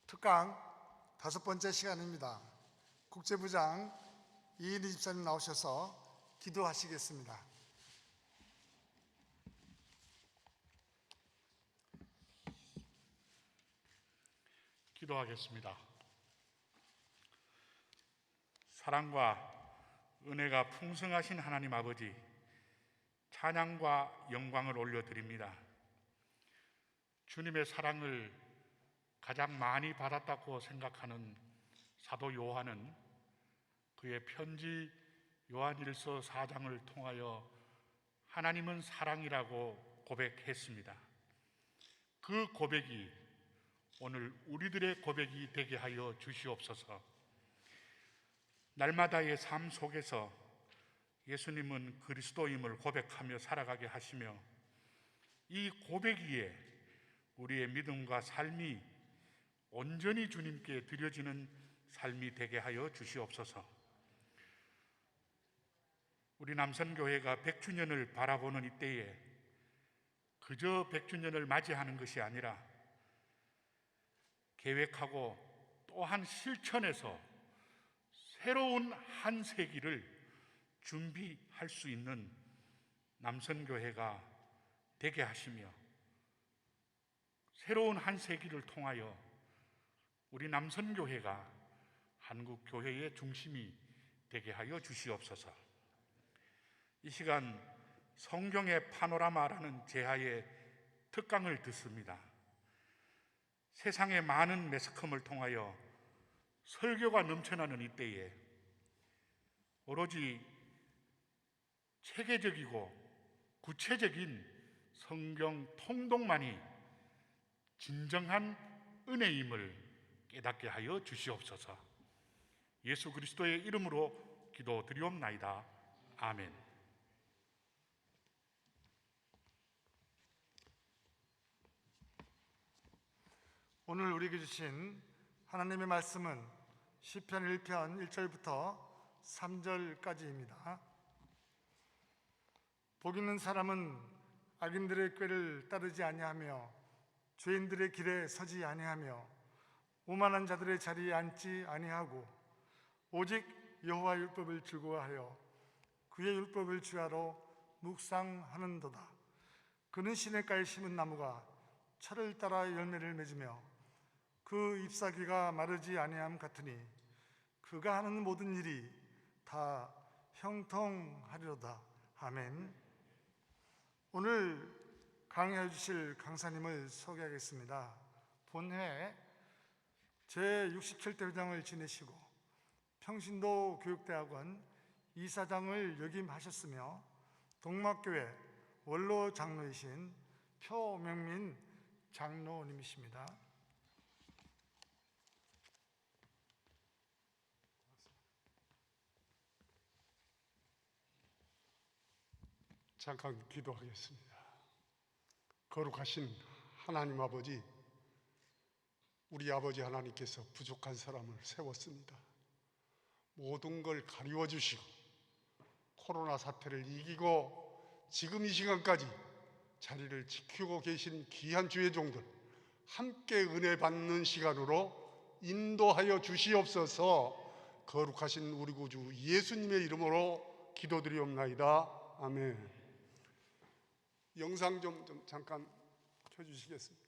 특강 5번째 시간입니다. 국제부장 이인희 집사님 나오셔서 기도하시겠습니다. 기도하겠습니다. 사랑과 은혜가 풍성하신 하나님 아버지, 찬양과 영광을 올려드립니다. 주님의 사랑을 가장 많이 받았다고 생각하는 사도 요한은 그의 편지 요한일서 4장을 통하여 하나님은 사랑이라고 고백했습니다. 그 고백이 오늘 우리들의 고백이 되게 하여 주시옵소서. 날마다의 삶 속에서 예수님은 그리스도임을 고백하며 살아가게 하시며 이 고백 위에 우리의 믿음과 삶이 온전히 주님께 드려지는 삶이 되게 하여 주시옵소서. 우리 남선교회가 100주년을 바라보는 이때에 그저 100주년을 맞이하는 것이 아니라 계획하고 또한 실천해서 새로운 한 세기를 준비할 수 있는 남선교회가 되게 하시며 새로운 한 세기를 통하여 우리 남선교회가 한국교회의 중심이 되게 하여 주시옵소서. 이 시간 성경의 파노라마라는 제하의 특강을 듣습니다. 세상의 많은 매스컴을 통하여 설교가 넘쳐나는 이때에 오로지 체계적이고 구체적인 성경 통독만이 진정한 은혜임을 깨닫게 하여 주시옵소서. 예수 그리스도의 이름으로 기도드리옵나이다. 아멘. 오늘 우리에게 주신 하나님의 말씀은 시편 1편 1절부터 3절까지입니다. 복 있는 사람은 악인들의 꾀를 따르지 아니하며 죄인들의 길에 서지 아니하며 오만한 자들의 자리에 앉지 아니하고 오직 여호와 율법을 즐거워하여 그의 율법을 주야로 묵상하는도다. 그는 시냇가에 심은 나무가 철을 따라 열매를 맺으며 그 잎사귀가 마르지 아니함 같으니 그가 하는 모든 일이 다 형통하리로다. 아멘. 오늘 강의해 주실 강사님을 소개하겠습니다. 본회 제67대 회장을 지내시고 평신도 교육대학원 이사장을 역임하셨으며 동막교회 원로 장로이신 표명민 장로님이십니다. 잠깐 기도하겠습니다. 거룩하신 하나님 아버지, 우리 아버지 하나님께서 부족한 사람을 세웠습니다. 모든 걸 가리워 주시고 코로나 사태를 이기고 지금 이 시간까지 자리를 지키고 계신 귀한 주의 종들 함께 은혜 받는 시간으로 인도하여 주시옵소서. 거룩하신 우리 구주 예수님의 이름으로 기도드리옵나이다. 아멘. 영상 좀 잠깐 켜주시겠습니까?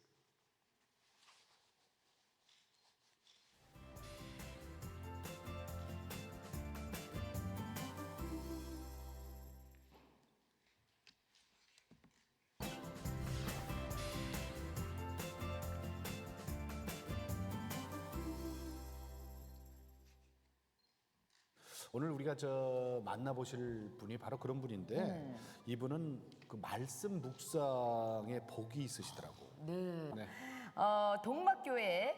오늘 우리가 만나보실 분이 바로 그런 분인데 이분은 그 말씀 묵상에 복이 있으시더라고. 네. 동막교회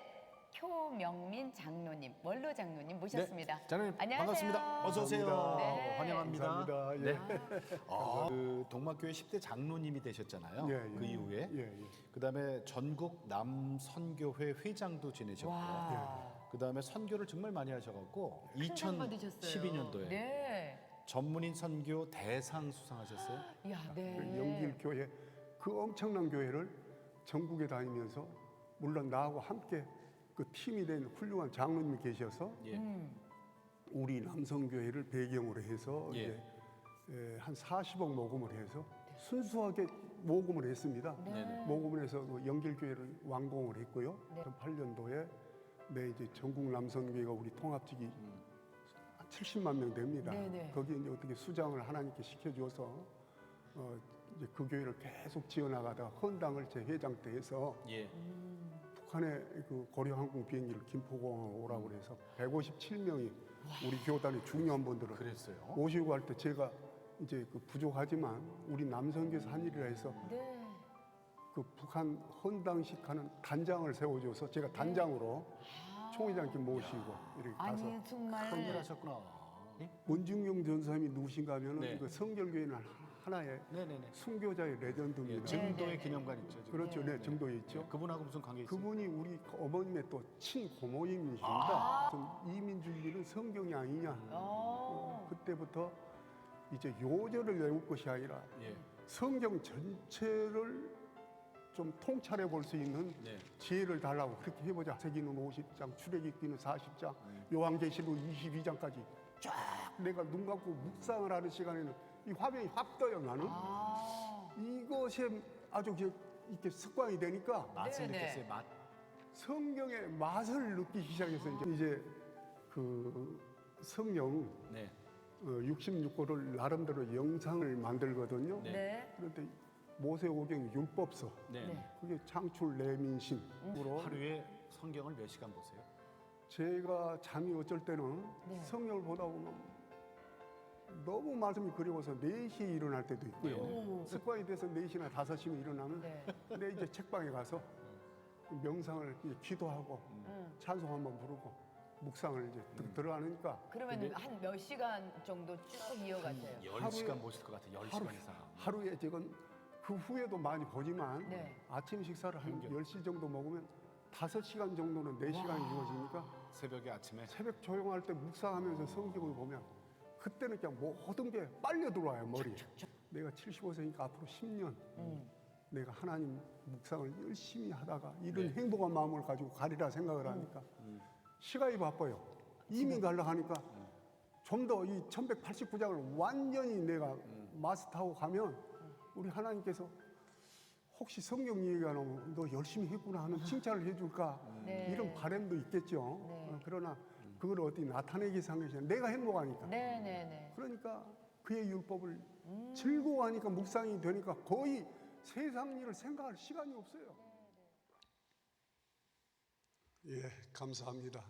표명민 장로님, 원로 장로님 모셨습니다. 네, 장로님 안녕하세요. 반갑습니다. 어서 오세요. 네. 환영합니다. 감사합니다. 예. 네. 그 동막교회 10대 장로님이 되셨잖아요. 예, 예. 그 이후에 예. 그다음에 전국 남선교회 회장도 지내셨고 와. 그다음에 선교를 정말 많이 하셔갖고 큰 상 받으셨어요. 2012년도에 네. 전문인 선교 대상 수상하셨어요. 야, 네. 그 영길교회 그 엄청난 교회를 전국에 다니면서 물론 나하고 함께 그 팀이 된 훌륭한 장로님이 계셔서 예. 우리 남성교회를 배경으로 해서 예. 이제 한 40억 모금을 해서 순수하게 모금을 했습니다. 네. 모금을 해서 그 영길교회를 완공을 했고요. 네. 2008년도에 네, 이제 전국 남성교회가 우리 통합직이 한 70만 명 됩니다. 네네. 거기에 이제 어떻게 수장을 하나님께 시켜줘서 이제 그 교회를 계속 지어나가다가 헌당을 제 회장 때 해서 예. 북한의 그 고려항공 비행기를 김포공항 오라고 그래서 157명이 우리 교단의 중요한 분들을 그랬어요. 모시고 할 때 제가 이제 그 부족하지만 우리 남성교에서 한 일이라 해서 네. 그 북한 헌당식 하는 단장을 세워줘서 제가 단장으로 총회장께 모시고 이렇게 가서 아니 정말 큰일 하셨구나. 원중경 전사님이 누구신가 하면은 네. 그 성결교회는 하나의 네네네. 순교자의 레전드입니다. 예, 증도의 네, 네. 기념관 있죠. 지금. 그렇죠, 네, 정도에 있죠. 예, 그분하고 무슨 관계 있어요? 그분이 우리 어머님의 또 친고모님이십니다. 이민준비는 성경이 아니냐. 그때부터 이제 요절을 외울 것이 아니라 예. 성경 전체를 좀 통찰해 볼 수 있는 네. 지혜를 달라고 그렇게 해보자. 세기는 50장, 출애굽기는 40장, 요한계시록 22장까지 쫙 내가 눈 감고 묵상을 하는 시간에는 이 화면이 확 떠요. 나는 이것에 아주 이렇게 습관이 되니까 맛을 네네. 느꼈어요. 맛. 성경의 맛을 느끼기 시작해서 이제 그 성경 네. 66권을 나름대로 영상을 만들거든요. 네. 네. 그런데 모세오경 율법서 네. 네. 그게 창출 내민심으로 하루에 성경을 몇 시간 보세요? 제가 잠이 어쩔 때는 네. 성경을 보다 보면 너무 말씀이 그리워서 4시에 일어날 때도 있고요. 오. 습관이 돼서 4시나 5시면 일어나면 네. 근데 이제 책방에 가서 명상을 이제 기도하고 찬송 한번 부르고 묵상을 이제 들어가니까 그러면 한 몇 시간 정도 쭉 이어가세요? 10시간 보실 것 같아요. 10시간 이상. 하루에 지금 그 후에도 많이 보지만 네. 아침 식사를 한 10시 정도 먹으면 5시간 정도는 4시간이 이루어지니까 새벽에 아침에 새벽 조용할 때 묵상하면서 성경을 보면 그때는 그냥 모든 게 빨려 들어와요, 머리에. 내가 75세니까 앞으로 10년 내가 하나님 묵상을 열심히 하다가 이런 네. 행복한 마음을 가지고 가리라 생각을 하니까 시간이 바빠요. 이민 가려고 하니까 좀 더 이 1189장을 완전히 내가 마스터하고 가면 우리 하나님께서 혹시 성경 얘기가 나오면 너 열심히 했구나 하는 칭찬을 해줄까 네. 이런 바람도 있겠죠. 네. 그러나 그걸 어디 나타내기 상관이 내가 행복하니까. 네네네. 그러니까 그의 율법을 즐거워하니까 묵상이 되니까 거의 세상 일을 생각할 시간이 없어요. 예, 감사합니다.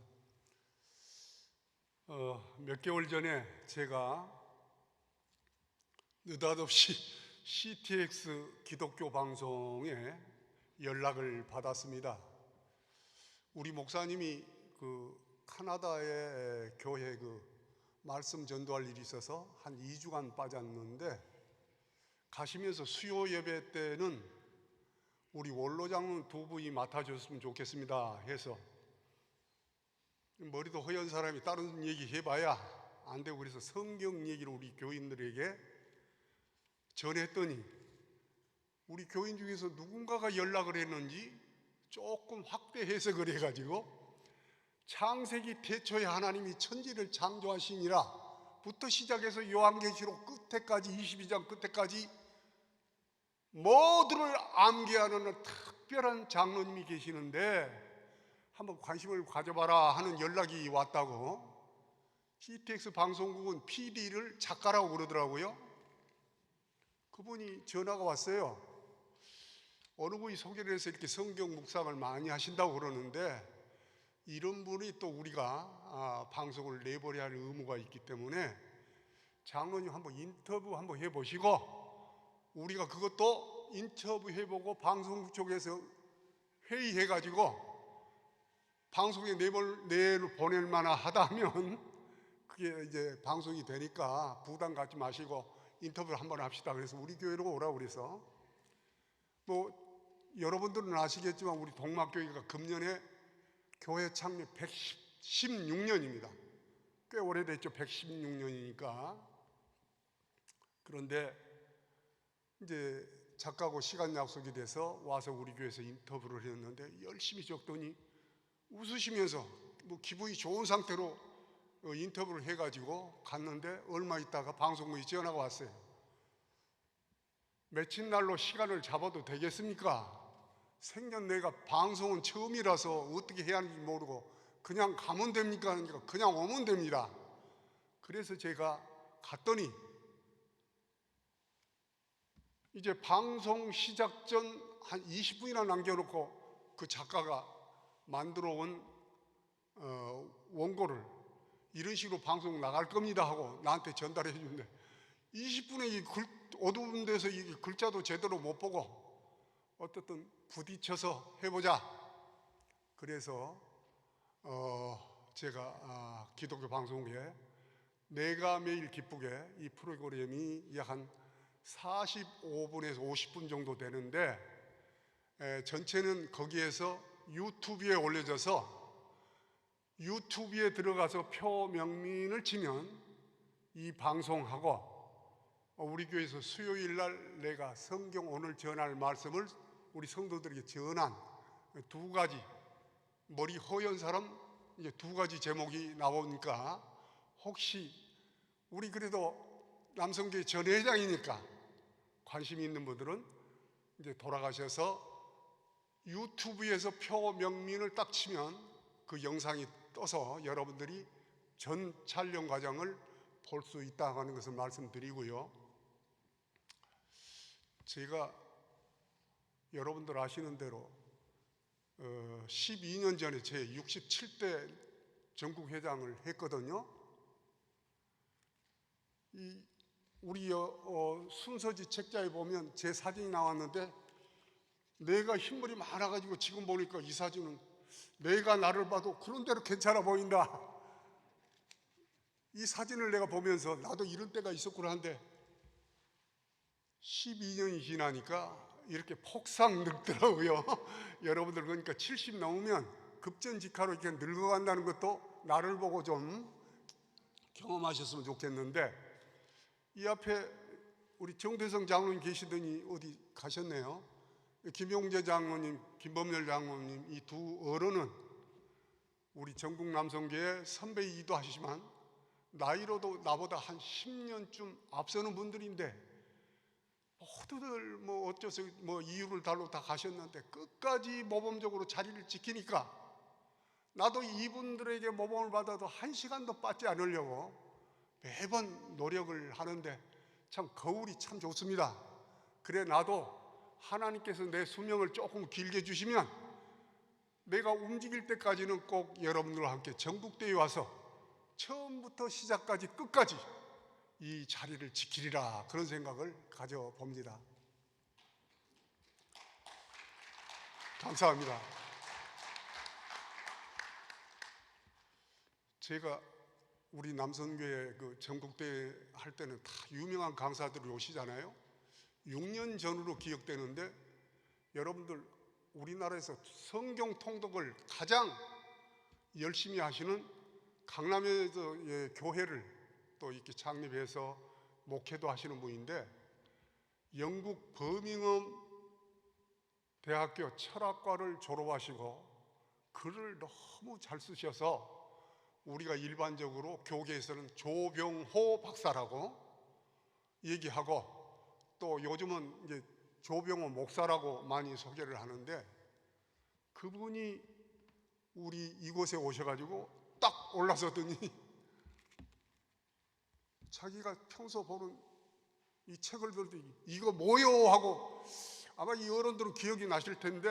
몇 개월 전에 제가 느닷없이 CTX 기독교 방송에 연락을 받았습니다. 우리 목사님이 그 카나다의 교회 그 말씀 전도할 일이 있어서 한 2주간 빠졌는데 가시면서 수요 예배 때는 우리 원로 장로는 두 분이 맡아줬으면 좋겠습니다 해서 머리도 허연 사람이 다른 얘기 해봐야 안 되고 그래서 성경 얘기를 우리 교인들에게 전했더니 우리 교인 중에서 누군가가 연락을 했는지 조금 확대 해석을 해가지고 창세기 태초에 하나님이 천지를 창조하시니라 부터 시작해서 요한계시록 끝에까지 22장 끝에까지 모두를 암기하는 특별한 장로님이 계시는데 한번 관심을 가져봐라 하는 연락이 왔다고. CTX 방송국은 PD를 작가라고 그러더라고요. 그분이 전화가 왔어요. 어느 분이 소개를 해서 이렇게 성경 묵상을 많이 하신다고 그러는데 이런 분이 또 우리가 방송을 내버려야 할 의무가 있기 때문에 장로님 한번 인터뷰 한번 해보시고 우리가 그것도 인터뷰 해보고 방송국 쪽에서 회의해가지고 방송에 내보낼 만하다면 그게 이제 방송이 되니까 부담 갖지 마시고 인터뷰를 한번 합시다. 그래서 우리 교회로 오라고 그래서 뭐 여러분들은 아시겠지만 우리 동막교회가 금년에 교회 창립 116년입니다. 꽤 오래됐죠. 116년이니까. 그런데 이제 작가하고 시간 약속이 돼서 와서 우리 교회에서 인터뷰를 했는데 열심히 적더니 웃으시면서 뭐 기분이 좋은 상태로 인터뷰를 해가지고 갔는데 얼마 있다가 방송국에 전화가 왔어요. 며칠 날로 시간을 잡아도 되겠습니까? 생전 내가 방송은 처음이라서 어떻게 해야 하는지 모르고 그냥 가면 됩니까? 하니까 그냥 오면 됩니다. 그래서 제가 갔더니 이제 방송 시작 전 한 20분이나 남겨놓고 그 작가가 만들어 온 원고를 이런 식으로 방송 나갈 겁니다 하고 나한테 전달해 주는데 20분에 이 어두운 데서 이 글자도 제대로 못 보고 어떻든 부딪혀서 해보자. 그래서 제가 기독교 방송국에 내가 매일 기쁘게 이 프로그램이 약 한 45분에서 50분 정도 되는데 전체는 거기에서 유튜브에 올려져서 유튜브에 들어가서 표명민을 치면 이 방송하고 우리 교회에서 수요일 날 내가 성경 오늘 전할 말씀을 우리 성도들에게 전한 두 가지 머리 허연 사람 이제 두 가지 제목이 나오니까 혹시 우리 그래도 남성교회 전 회장이니까 관심 있는 분들은 이제 돌아가셔서 유튜브에서 표명민을 딱 치면 그 영상이 떠서 여러분들이 전 촬영 과정을 볼 수 있다 하는 것을 말씀드리고요. 제가 여러분들 아시는 대로 12년 전에 제 67대 전국회장을 했거든요. 우리 순서지 책자에 보면 제 사진이 나왔는데 내가 흰머리 많아가지고 지금 보니까 이 사진은 내가 나를 봐도 그런 대로 괜찮아 보인다. 이 사진을 내가 보면서 나도 이런 때가 있었구나 한데 12년이 지나니까 이렇게 폭삭 늙더라고요. 여러분들 그러니까 70 넘으면 급전직하로 이렇게 늙어간다는 것도 나를 보고 좀 경험하셨으면 좋겠는데 이 앞에 우리 정대성 장로님 계시더니 어디 가셨네요. 김용재 장로님, 김범열 장로님 이 두 어른은 우리 전국 남성계의 선배이기도 하시지만 나이로도 나보다 한 10년쯤 앞서는 분들인데 모두들 뭐 어째서 뭐 이유를 달로 다 가셨는데 끝까지 모범적으로 자리를 지키니까 나도 이분들에게 모범을 받아도 한 시간도 빠지 않으려고 매번 노력을 하는데 참 거울이 참 좋습니다. 그래 나도 하나님께서 내 수명을 조금 길게 주시면 내가 움직일 때까지는 꼭 여러분들과 함께 전국대에 와서 처음부터 시작까지 끝까지 이 자리를 지키리라 그런 생각을 가져봅니다. 감사합니다. 제가 우리 남성교회 그 전국대회 할 때는 다 유명한 강사들이 오시잖아요. 6년 전으로 기억되는데 여러분들 우리나라에서 성경 통독을 가장 열심히 하시는 강남에서 교회를 또 이렇게 창립해서 목회도 하시는 분인데 영국 버밍엄 대학교 철학과를 졸업하시고 글을 너무 잘 쓰셔서 우리가 일반적으로 교계에서는 조병호 박사라고 얘기하고 또 요즘은 이제 조병호 목사라고 많이 소개를 하는데 그분이 우리 이곳에 오셔가지고 딱 올라서더니 자기가 평소 보는 이 책을 들더니 이거 뭐요 하고 아마 이 어른들은 기억이 나실 텐데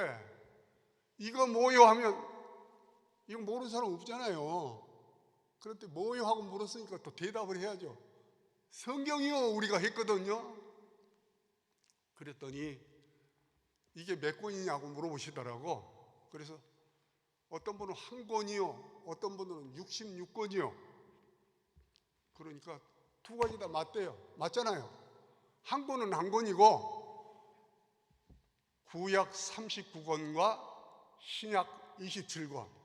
이거 뭐요 하면 이거 모르는 사람 없잖아요. 그런데 뭐요 하고 물었으니까 또 대답을 해야죠. 성경이요 우리가 했거든요. 그랬더니 이게 몇 권이냐고 물어보시더라고. 그래서 어떤 분은 한 권이요, 어떤 분은 66권이요. 그러니까 두 가지 다 맞대요. 맞잖아요. 한 권은 한 권이고 구약 39권과 신약 27권.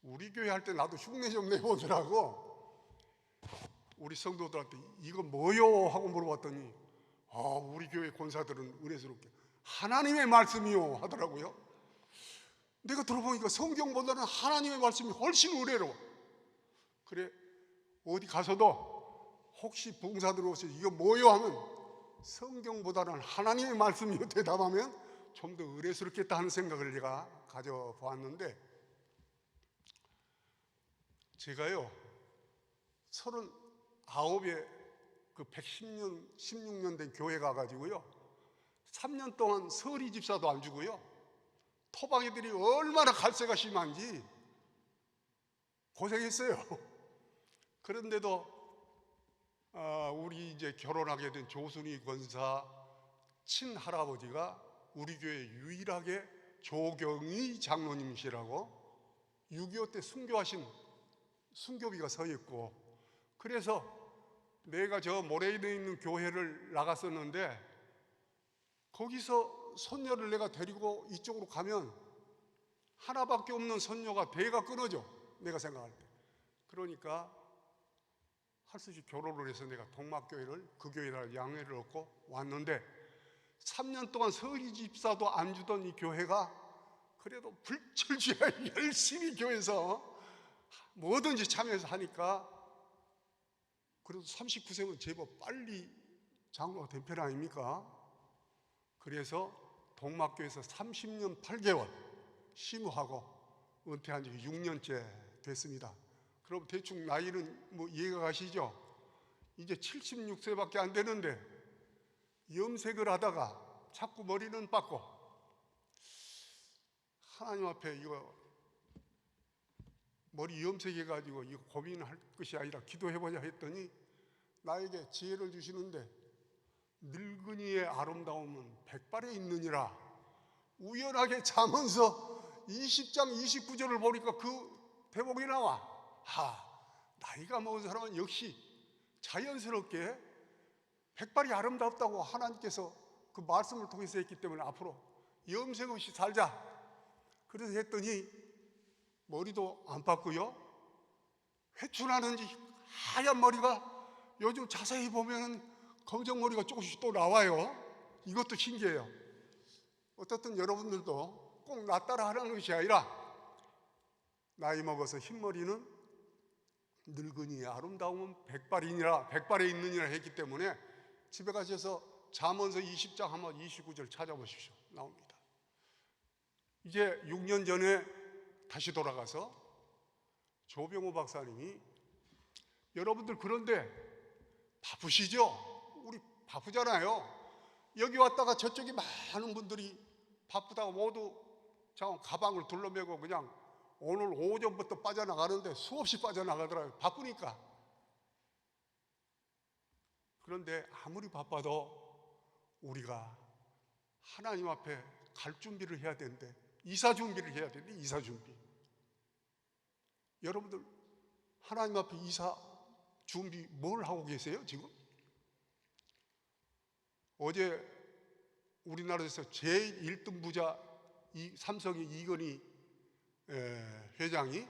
우리 교회 할 때 나도 흉내 좀 내보더라고. 우리 성도들한테 이거 뭐요 하고 물어봤더니 우리 교회 권사들은 은혜스럽게 하나님의 말씀이요 하더라고요. 내가 들어보니까 성경보다는 하나님의 말씀이 훨씬 의외로. 그래, 어디 가서도 혹시 봉사들 오셔서 이거 뭐요 하면 성경보다는 하나님의 말씀이요 대답하면 좀 더 의뢰스럽겠다 하는 생각을 제가 가져보았는데, 제가요 39에 그 110년 16년 된 교회 가가지고요 3년 동안 서리 집사도 안 주고요, 토박이들이 얼마나 갈세가 심한지 고생했어요. 그런데도 우리 이제 결혼하게 된 조순희 권사 친할아버지가 우리 교회 유일하게 조경희 장로님이시라고 6.25 때 순교하신 순교비가 서 있고, 그래서 내가 저 모래인에 있는 교회를 나갔었는데 거기서 손녀를 내가 데리고 이쪽으로 가면 하나밖에 없는 손녀가 대가 끊어져, 내가 생각할 때. 그러니까 할 수 없이 결혼을 해서 내가 동막교회를 그 교회에다 양해를 얻고 왔는데 3년 동안 서리 집사도 안 주던 이 교회가 그래도 불철주야 열심히 교회에서 뭐든지 참여해서 하니까 그래도 39세면 제법 빨리 장로가 된 편 아닙니까? 그래서 동막교회에서 30년 8개월 심우하고 은퇴한 지 6년째 됐습니다. 그럼 대충 나이는 뭐 이해가 가시죠? 이제 76세밖에 안 되는데 염색을 하다가 자꾸 머리는 빠고, 하나님 앞에 이거 머리 염색해가지고 이거 고민할 것이 아니라 기도해보자 했더니 나에게 지혜를 주시는데, 늙은이의 아름다움은 백발에 있느니라. 우연하게 자면서 20장 29절을 보니까 그 대목이 나와. 나이가 먹은 사람은 역시 자연스럽게 백발이 아름답다고 하나님께서 그 말씀을 통해서 했기 때문에 앞으로 염색 없이 살자. 그래서 했더니 머리도 안 팠고요, 회춘하는지 하얀 머리가 요즘 자세히 보면 검정 머리가 조금씩 또 나와요. 이것도 신기해요. 어떻든 여러분들도 꼭 나 따라 하라는 것이 아니라 나이 먹어서 흰머리는 늙은이의 아름다움은 백발이니라, 백발에 있느니라 했기 때문에 집에 가셔서 잠언서 20장 한번 29절 찾아보십시오. 나옵니다. 이제 6년 전에 다시 돌아가서 조병호 박사님이, 여러분들 그런데 바쁘시죠? 우리 바쁘잖아요. 여기 왔다가 저쪽에 많은 분들이 바쁘다고 모두 가방을 둘러매고 그냥 오늘 오전부터 빠져나가는데 수없이 빠져나가더라고요. 바쁘니까. 그런데 아무리 바빠도 우리가 하나님 앞에 갈 준비를 해야 되는데, 이사 준비를 해야 되는데, 이사 준비. 여러분들 하나님 앞에 이사 준비 뭘 하고 계세요 지금? 어제 우리나라에서 제일 1등 부자 삼성의 이건희 회장이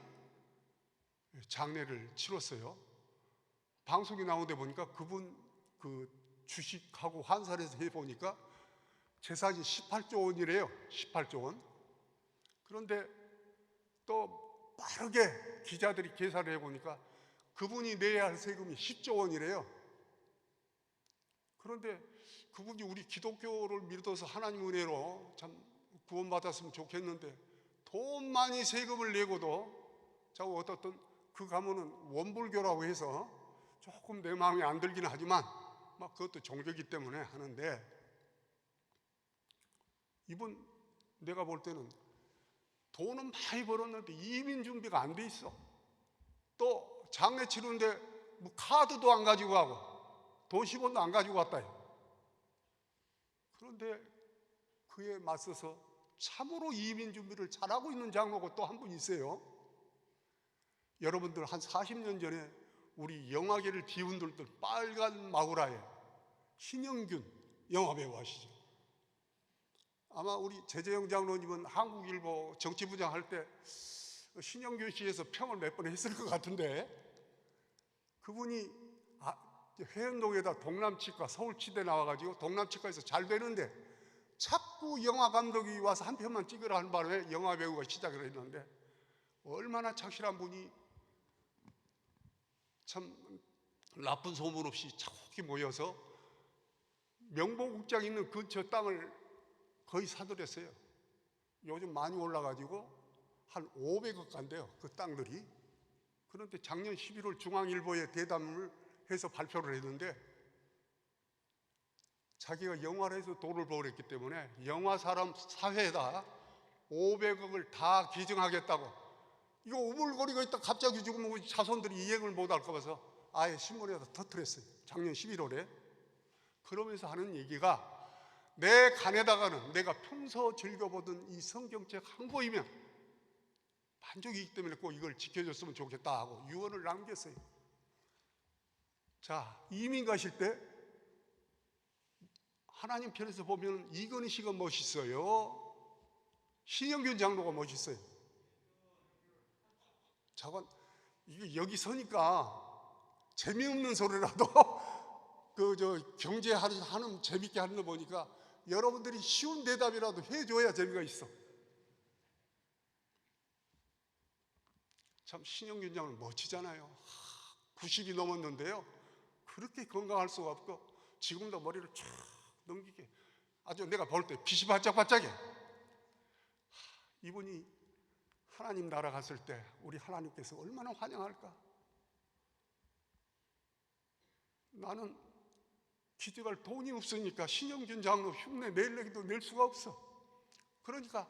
장례를 치렀어요. 방송에 나오는데 보니까 그분 그 주식하고 환산해서 해보니까 재산이 18조 원이래요. 18조 원. 그런데 또 빠르게 기자들이 계산을 해보니까 그분이 내야 할 세금이 10조 원이래요. 그런데 그분이 우리 기독교를 믿어서 하나님 은혜로 참 구원받았으면 좋겠는데 돈 많이 세금을 내고도 자꾸 어떻든 그 가문은 원불교라고 해서 조금 내 마음에 안 들기는 하지만 막 그것도 종교이기 때문에 하는데, 이분 내가 볼 때는 돈은 많이 벌었는데 이민 준비가 안 돼 있어. 또 장례 치르는데 뭐 카드도 안 가지고 가고 돈 10원도 안 가지고 왔다요. 그런데 그에 맞서서 참으로 이민 준비를 잘하고 있는 장로가 또 한 분 있어요. 여러분들 한 40년 전에 우리 영화계를 뒤흔들던 빨간 마구라의 신영균 영화배우 아시죠? 아마 우리 제재영 장로님은 한국일보 정치부장 할 때 신영균 씨에서 평을 몇 번 했을 것 같은데, 그분이 해운동에다 동남치과 서울치대 나와가지고 동남치과에서 잘 되는데 자꾸 영화 감독이 와서 한 편만 찍으라 하는 바람에 영화 배우가 시작을 했는데, 얼마나 착실한 분이 참 나쁜 소문 없이 자욱히 모여서 명보국장 있는 근처 땅을 거의 사들였어요. 요즘 많이 올라가지고 한 500억 간대요, 그 땅들이. 그런데 작년 11월 중앙일보에 대담을 해서 발표를 했는데, 자기가 영화를 해서 돈을 벌었기 때문에 영화 사람 사회에다 500억을 다 기증하겠다고. 이거 우물거리고 있다 갑자기 죽으면 자손들이 이행을 못할 거 봐서 아예 신문에다 터뜨렸어요, 작년 11월에. 그러면서 하는 얘기가, 내 간에다가는 내가 평소 즐겨보던 이 성경책 한 권이면 만족이기 때문에 꼭 이걸 지켜줬으면 좋겠다 하고 유언을 남겼어요. 자, 이민 가실 때 하나님 편에서 보면 이건희 씨가 멋있어요, 신영균 장로가 멋있어요. 저건 이게 여기 서니까 재미없는 소리라도 경제하는 재밌게 하는 거 보니까 여러분들이 쉬운 대답이라도 해줘야 재미가 있어. 참 신영균 장로 멋지잖아요. 90이 넘었는데요, 그렇게 건강할 수가 없고 지금도 머리를 쫙 넘기게 아주 내가 볼 때 빛이 반짝반짝해. 이분이 하나님 나라 갔을 때 우리 하나님께서 얼마나 환영할까. 나는 기대갈 돈이 없으니까 신영균 장로 흉내 내려기도 낼 수가 없어. 그러니까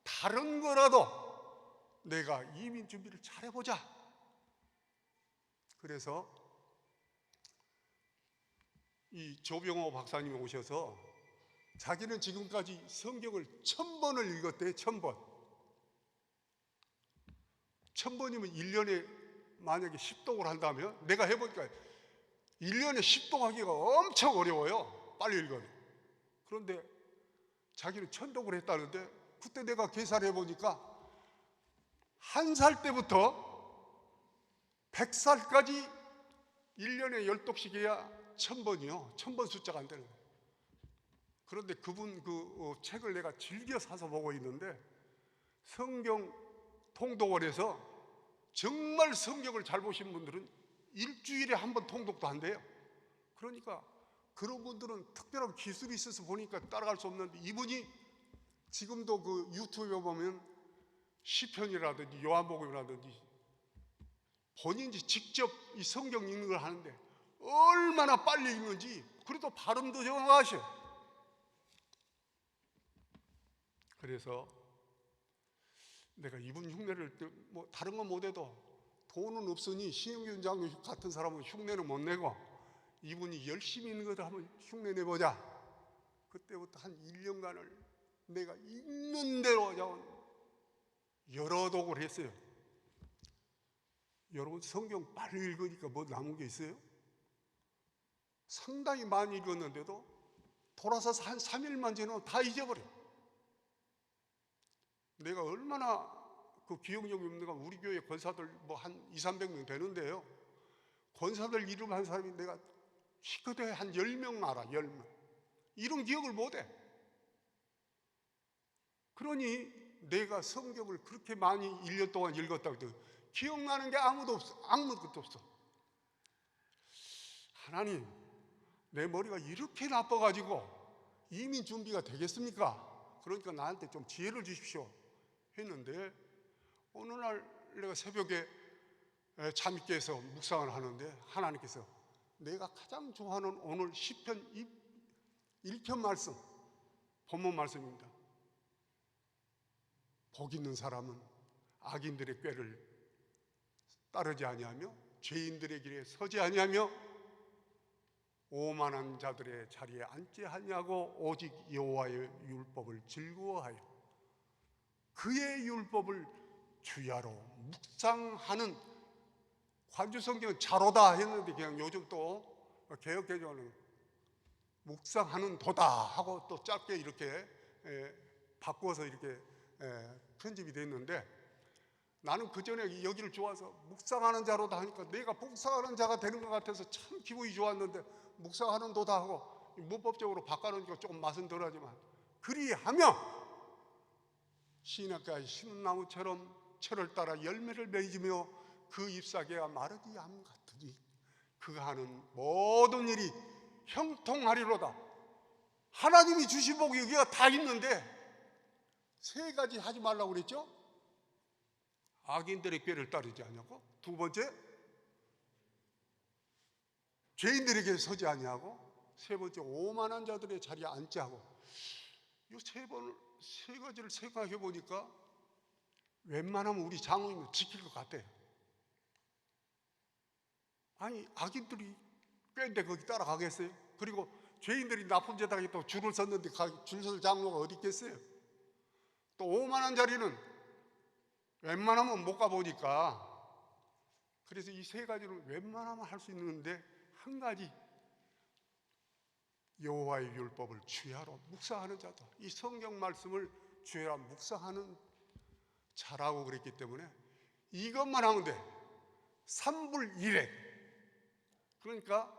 다른 거라도 내가 이민 준비를 잘해보자. 그래서 이 조병호 박사님이 오셔서 자기는 지금까지 성경을 1000번을 읽었대요. 1000번. 1000번이면 1년에 만약에 10독을 한다면, 내가 해보니까 1년에 10독 하기가 엄청 어려워요, 빨리 읽어요. 그런데 자기는 1000독을 했다는데, 그때 내가 계산해 보니까 1살 때부터 100살까지 1년에 10독씩 해야 1000번이요 1000번 숫자가 안 되는 거예요. 그런데 그분 책을 내가 즐겨 사서 보고 있는데, 성경 통독원에서 정말 성경을 잘 보신 분들은 일주일에 한 번 통독도 한대요. 그러니까 그런 분들은 특별한 기술이 있어서 보니까 따라갈 수 없는데, 이분이 지금도 그 유튜브에 보면 시편이라든지 요한복음이라든지 본인이 직접 이 성경 읽는 걸 하는데 얼마나 빨리 읽는지, 그래도 발음도 정확하셔. 그래서 내가 이분 흉내를 뭐 다른 건 못해도 돈은 없으니 신영균 장로 같은 사람은 흉내는 못 내고, 이분이 열심히 있는 것을 한번 흉내 내보자. 그때부터 한 1년간을 내가 있는 대로 여러 독을 했어요. 여러분, 성경 빨리 읽으니까 뭐 남은 게 있어요? 상당히 많이 읽었는데도 돌아서서 한 3일만 지나면 다 잊어버려. 내가 얼마나 그 기억력이 없는가. 우리 교회 권사들 뭐 한 200~300명 되는데요, 권사들 이름 한 사람이 내가 시커대 한 10명 알아. 10명. 이런 기억을 못해. 그러니 내가 성경을 그렇게 많이 1년 동안 읽었다고 해도 기억나는 게 아무도 없어. 아무것도 없어. 하나님, 내 머리가 이렇게 나빠가지고 이민 준비가 되겠습니까? 그러니까 나한테 좀 지혜를 주십시오 했는데, 어느 날 내가 새벽에 잠이 깨서 묵상을 하는데 하나님께서 내가 가장 좋아하는 오늘 시편 1편 말씀, 본문 말씀입니다. 복 있는 사람은 악인들의 꾀를 따르지 아니하며 죄인들의 길에 서지 아니하며 오만한 자들의 자리에 앉지 아니하고 오직 여호와의 율법을 즐거워하여 그의 율법을 주야로 묵상하는, 관주성경은 자로다 했는데 그냥 요즘 또 개혁개정은 묵상하는 도다 하고 또 짧게 이렇게 바꿔서 이렇게 편집이 됐는데, 나는 그 전에 여기를 좋아서 묵상하는 자로다 하니까 내가 묵상하는 자가 되는 것 같아서 참 기분이 좋았는데, 묵상하는 도다 하고 문법적으로 바꿔놓으니까 조금 맛은 덜하지만 그리하며 시냇가에 심은 나무처럼 철을 따라 열매를 맺으며 그 잎사귀가 마르지 않음 같으니 그가 하는 모든 일이 형통하리로다. 하나님이 주신 복이 여기가 다 있는데 세 가지 하지 말라고 그랬죠? 악인들의 꾀를 따르지 않냐고, 두 번째 죄인들에게 서지 아니하고, 세 번째 오만한 자들의 자리에 앉지 하고. 이 세 가지를 생각해 보니까 웬만하면 우리 장로님은 지킬 것 같아요. 아니, 악인들이 꾀인데 거기 따라가겠어요? 그리고 죄인들이 나쁜 죄당에 또 줄을 섰는데 줄 설 장로가 어디 있겠어요? 또 오만한 자리는 웬만하면 못 가보니까, 그래서 이 세 가지는 웬만하면 할 수 있는데 한 가지, 여호와의 율법을 주야로 묵상하는 자다. 이 성경 말씀을 주야로 묵상하는 자라고 그랬기 때문에 이것만 하면 돼. 3불 1획. 그러니까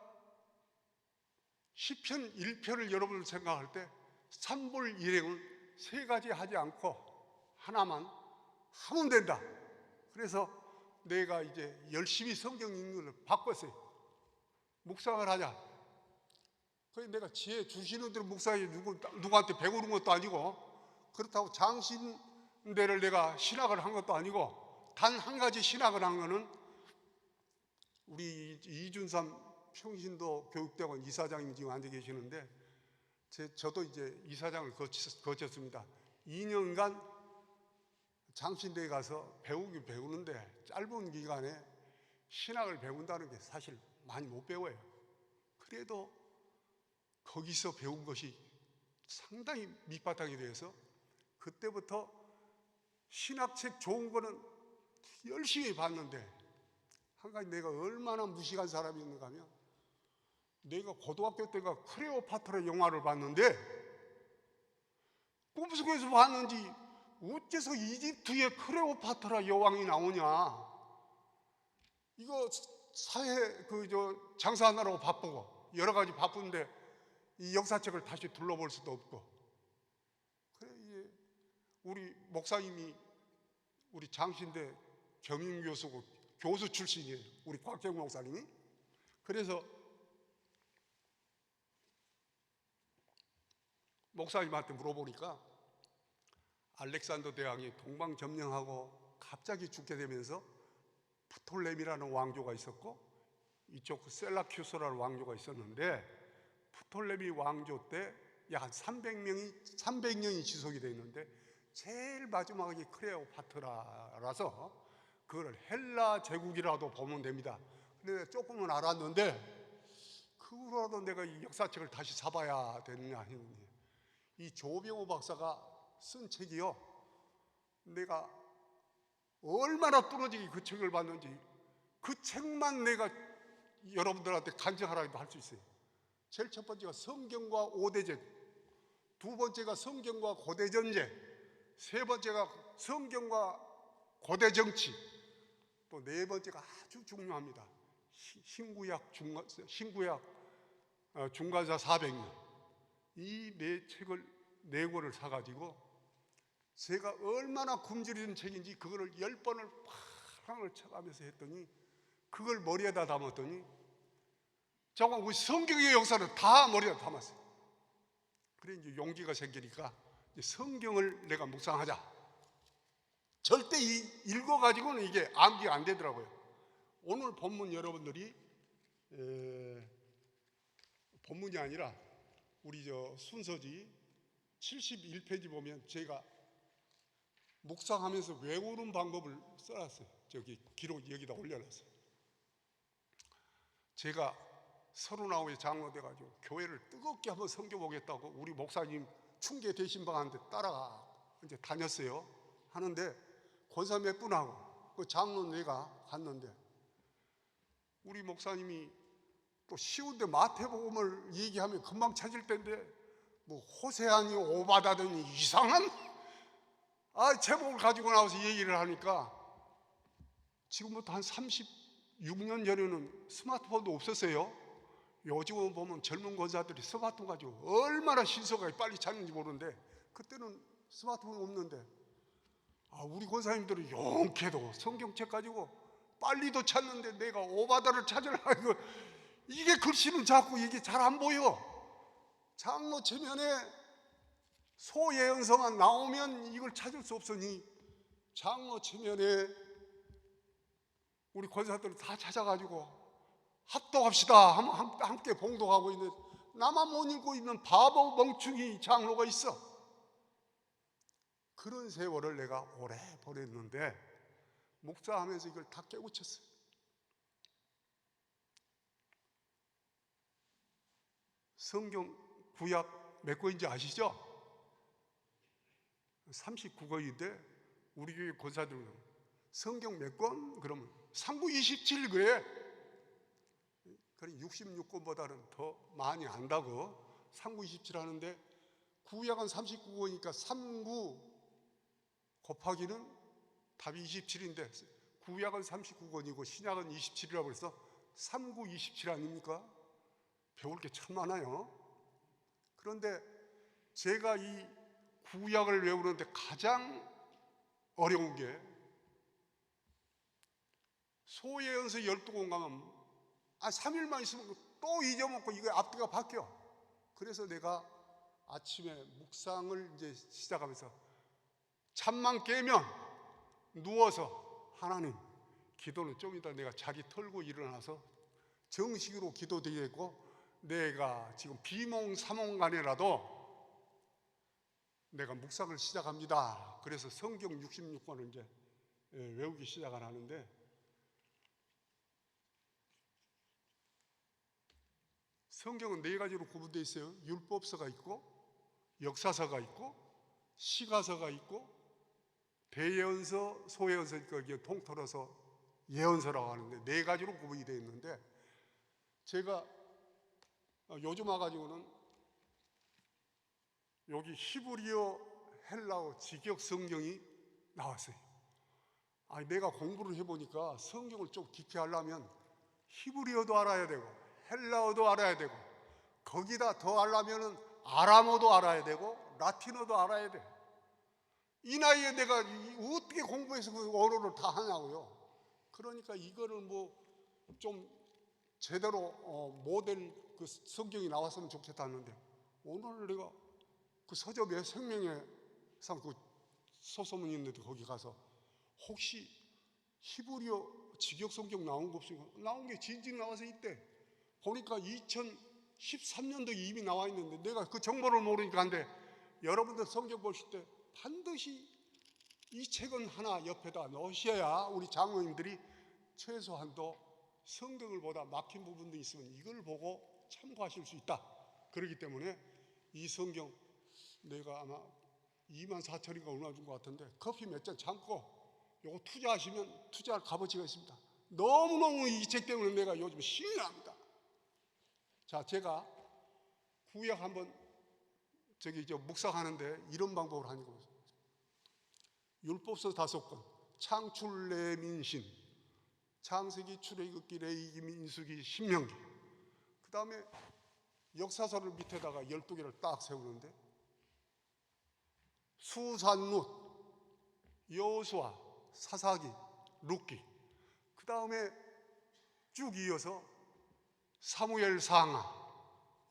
시편 1편을 여러분들 생각할 때 3불 1획을 세 가지 하지 않고 하나만 하면 된다. 그래서 내가 이제 열심히 성경 읽는 걸 바꿨어요. 묵상을 하자. 그래서 내가 지혜 주시는 대로 묵상해, 누구한테 배우는 것도 아니고, 그렇다고 장신대를 내가 신학을 한 것도 아니고, 단 한 가지 신학을 한 거는 우리 이준삼 평신도 교육대학원 이사장님 지금 앉아 계시는데, 저도 이제 이사장을 거쳤습니다. 2년간 장신대에 가서 배우긴 배우는데 짧은 기간에 신학을 배운다는 게 사실 많이 못 배워요. 그래도 거기서 배운 것이 상당히 밑바탕이 돼서 그때부터 신학책 좋은 거는 열심히 봤는데, 한 가지 내가 얼마나 무식한 사람이었는가 하면, 내가 고등학교 때가 클레오파트라 영화를 봤는데 꿈속에서 봤는지 어째서 이집트에 클레오파트라 여왕이 나오냐. 이거 사회 장사하느라고 바쁘고 여러 가지 바쁜데 이 역사책을 다시 둘러볼 수도 없고. 그래, 이제 우리 목사님이 우리 장신대 겸임교수고 교수 출신이에요. 우리 곽정 목사님이. 그래서 목사님한테 물어보니까 알렉산더 대왕이 동방 점령하고 갑자기 죽게 되면서 프톨레미라는 왕조가 있었고 이쪽 셀라큐스라는 왕조가 있었는데, 프톨레미 왕조 때 약 한 300년이 지속이 되어 있는데 제일 마지막이 클레오파트라라서 그걸 헬라 제국이라도 보면 됩니다. 근데 조금은 알았는데 그거라도 내가 이 역사책을 다시 사봐야 되느냐 했는데, 이 조병호 박사가 쓴 책이요, 내가 얼마나 뚫어지게 그 책을 봤는지 그 책만 내가 여러분들한테 간증하라고 할 수 있어요. 제일 첫 번째가 성경과 5대제국, 두 번째가 성경과 고대전제, 세 번째가 성경과 고대정치, 또 네 번째가 아주 중요합니다. 신구약 중간사 400년. 이 네 책을 네 권을 사가지고 제가 얼마나 굶주리는 책인지 그거를 10번을 파랑을 쳐가면서 했더니, 그걸 머리에다 담았더니 정말 우리 성경의 역사를 다 머리에다 담았어요. 그래 이제 용기가 생기니까 이제 성경을 내가 묵상하자. 절대 읽어가지고는 이게 암기가 안 되더라고요. 오늘 본문 여러분들이 본문이 아니라 우리 순서지 71페이지 보면 제가 묵상하면서 외우는 방법을 써놨어요. 저기 기록 여기다 올려놨어요. 제가 39에 장로 돼가지고 교회를 뜨겁게 한번 섬겨보겠다고 우리 목사님 충계 대신방한테 따라가 이제 다녔어요. 하는데 권사 몇 분하고 그 장로 내가 갔는데, 우리 목사님이 또 쉬운데 마태복음을 얘기하면 금방 찾을 텐데 뭐 호세아니 오바다더니 이상한 제목을 가지고 나와서 얘기를 하니까, 지금부터 한 36년 전에는 스마트폰도 없었어요. 요즘은 보면 젊은 권사들이 스마트폰 가지고 얼마나 신서가 빨리 찾는지 모르는데 그때는 스마트폰 없는데 우리 권사님들은 용케도 성경책 가지고 빨리도 찾는데 내가 오바다를 찾으려고 이게 글씨는 자꾸 이게 잘 안 보여. 장로 체면에 소예언서만 나오면 이걸 찾을 수 없으니 장로 체면에 우리 권사들은 다 찾아가지고 합독합시다 하면 함께 봉독하고 있는, 나만 못 읽고 있는 바보 멍충이 장로가 있어. 그런 세월을 내가 오래 보냈는데 목사하면서 이걸 다 깨우쳤어요. 성경 구약 몇 권인지 아시죠? 39권인데 우리 교회 권사들은 성경 몇 권? 그러면 상구 27 그래. 그래 66권보다는 더 많이 안다고 상구 27 하는데 구약은 39권이니까 39 곱하기는 답이 27인데 구약은 39권이고 신약은 27이라고 해서 39, 27 아닙니까? 배울 게 참 많아요. 그런데 제가 이 구약을 외우는데 가장 어려운 게 소예언서 12권 가면 3일만 있으면 또 잊어먹고 이거 앞뒤가 바뀌어. 그래서 내가 아침에 묵상을 이제 시작하면서 잠만 깨면 누워서 하나님, 기도는 좀 이따 내가 자기 털고 일어나서 정식으로 기도드리고 내가 지금 비몽사몽간이라도 내가 묵상을 시작합니다. 그래서 성경 66권을 이제 외우기 시작을 하는데 성경은 네 가지로 구분되어 있어요. 율법서가 있고 역사서가 있고 시가서가 있고 대예언서, 소예언서, 이게 통틀어서 예언서라고 하는데 네 가지로 구분이 되어 있는데 제가 요즘 와가지고는 여기 히브리어, 헬라어, 직역 성경이 나왔어요. 내가 공부를 해보니까 성경을 좀 깊이 하려면 히브리어도 알아야 되고 헬라어도 알아야 되고 거기다 더 하려면 아람어도 알아야 되고 라틴어도 알아야 돼. 이 나이에 내가 어떻게 공부해서 그 언어를 다 하냐고요. 그러니까 이거를 뭐 좀 제대로 모델 그 성경이 나왔으면 좋겠다는데 오늘 내가 그 서점에 생명의 상 그 소서문 있는데 거기 가서 혹시 히브리어 직역 성경 나온 거 없으니까 나온 게 진즉 나와서 있대. 보니까 2013년도 이미 나와 있는데 내가 그 정보를 모르니까 안 돼. 여러분들 성경 보실 때 반드시 이 책은 하나 옆에다 넣으셔야 우리 장로님들이 최소한도 성경을 보다 막힌 부분도 있으면 이걸 보고 참고하실 수 있다. 그렇기 때문에 이 성경 내가 아마 24,000원인가 얼마 준 것 같은데 커피 몇 잔 참고 요거 투자하시면 투자할 값어치가 있습니다. 너무너무 이 책 때문에 내가 요즘 신이 납니다. 자, 제가 구약 한번 묵상하는데 이런 방법을 하는 거예요. 율법서 5권, 창출, 레민신, 창세기, 출애굽기, 레위기, 민수기, 신명기. 그 다음에 역사서를 밑에다가 12개를 딱 세우는데 수산룻, 여호수아, 사사기, 룻기. 그 다음에 쭉 이어서 사무엘 상하,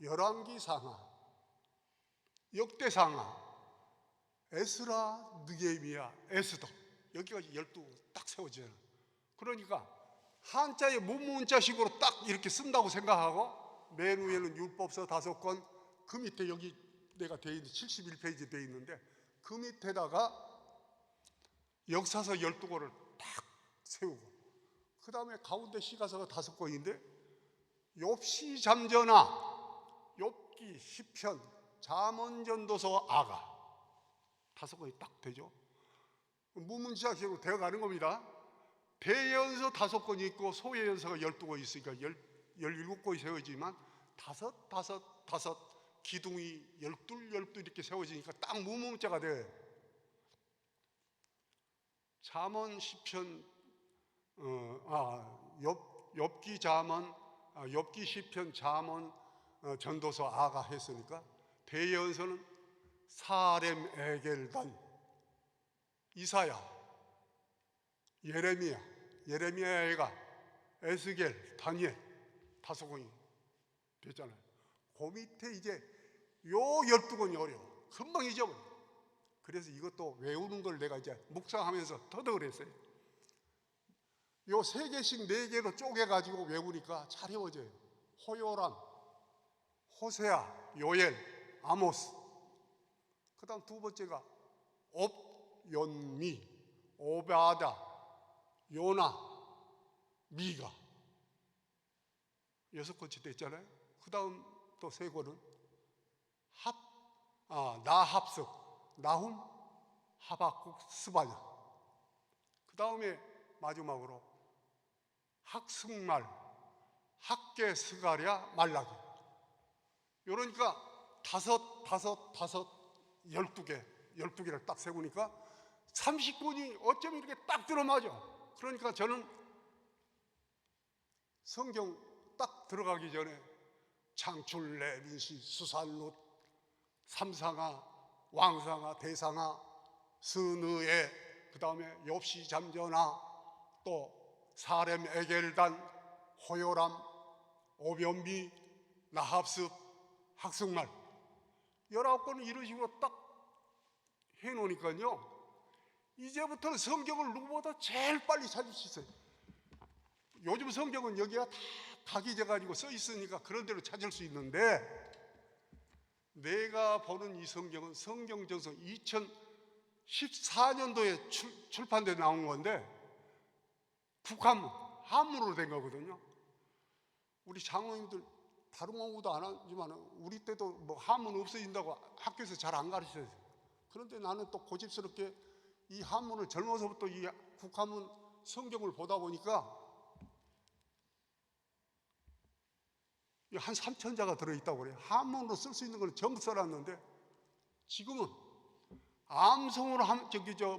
열왕기 상하, 역대 상하, 에스라, 느헤미야, 에스더. 여기까지 12 딱 세워져요. 그러니까 한자의 문문자식으로 딱 이렇게 쓴다고 생각하고 맨 위에는 율법서 5권, 그 밑에 여기 내가 돼 있는 71페이지 돼 있는데 그 밑에다가 역사서 12권을 딱 세우고 그 다음에 가운데 시가서가 5권인데 욥시, 잠전하, 욥기, 시편, 잠언, 전도서, 아가 5권이 딱 되죠. 문문자식으로 되어가는 겁니다. 대예언서 5권이 있고 소예언서가 12권이 있으니까 17권이 세워지지만 5 기둥이 12 이렇게 세워지니까 딱 무문자가 돼. 잠언, 시편, 욥기, 잠언, 욥기, 시편, 잠언, 전도서, 아가 했으니까 대예언서는 사렘, 에겔단, 이사야, 예레미야 애가, 에스겔, 다니엘, 5권이 됐잖아요. 그 밑에 이제 요 12권이 어려워. 금방 잊어버려. 그래서 이것도 외우는 걸 내가 이제 묵상하면서 터득을 했어요. 요 3개씩 4개로 쪼개가지고 외우니까 잘 외워져요. 호요람, 호세아, 요엘, 아모스. 그 다음 2번째가 옵연미, 오바다, 요나, 미가. 6번째 됐잖아요. 그 다음 또 3권은 나합석, 나훔, 하박국, 스바냐. 그 다음에 마지막으로 학승말, 학계, 스가랴, 말라기. 이러니까 12개를 딱 세우니까 30권이 어쩌면 이렇게 딱 들어맞아. 그러니까 저는 성경 딱 들어가기 전에 창출, 레빈시, 수살롯, 삼상아, 왕상아, 대상아, 스느에, 그 다음에 욥시, 잠전아, 또 사렘, 에겔단, 호요람, 오변비, 나합습, 학승말 19권을 이런 식으로 딱 해놓으니까요, 이제부터는 성경을 누구보다 제일 빨리 찾을 수 있어요. 요즘 성경은 여기가 다 각이 져가지고 써 있으니까 그런 대로 찾을 수 있는데, 내가 보는 이 성경은 성경전서 2014년도에 출판돼 나온 건데 북한문, 한문으로 된 거거든요. 우리 장로님들 다른 공부도 안 하지만 우리 때도 뭐 한문 없어진다고 학교에서 잘 안 가르쳐요. 그런데 나는 또 고집스럽게 이 한문을 젊어서부터 이 국한문 성경을 보다 보니까 한 3,000자가 들어있다고 그래요. 한문으로 쓸 수 있는 걸 전부 써놨는데 지금은 암송으로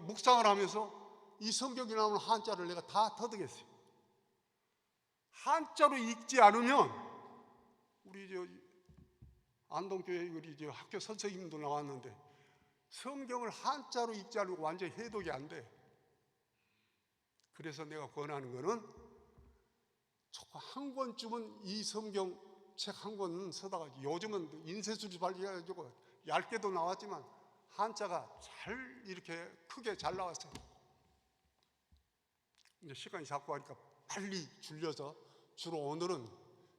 묵상을 하면서 이 성경이 나오는 한자를 내가 다 터득했어요. 한자로 읽지 않으면 우리 안동교회 우리 학교 선생님도 나왔는데 성경을 한자로 읽지 않으면 완전히 해독이 안 돼. 그래서 내가 권하는 거는 한 권쯤은 이 성경 책 한 권 쓰다가, 요즘은 인쇄술이 발견해가지고 얇게도 나왔지만 한자가 잘 이렇게 크게 잘 나왔어요. 이제 시간이 자꾸 하니까 빨리 줄여서 주로 오늘은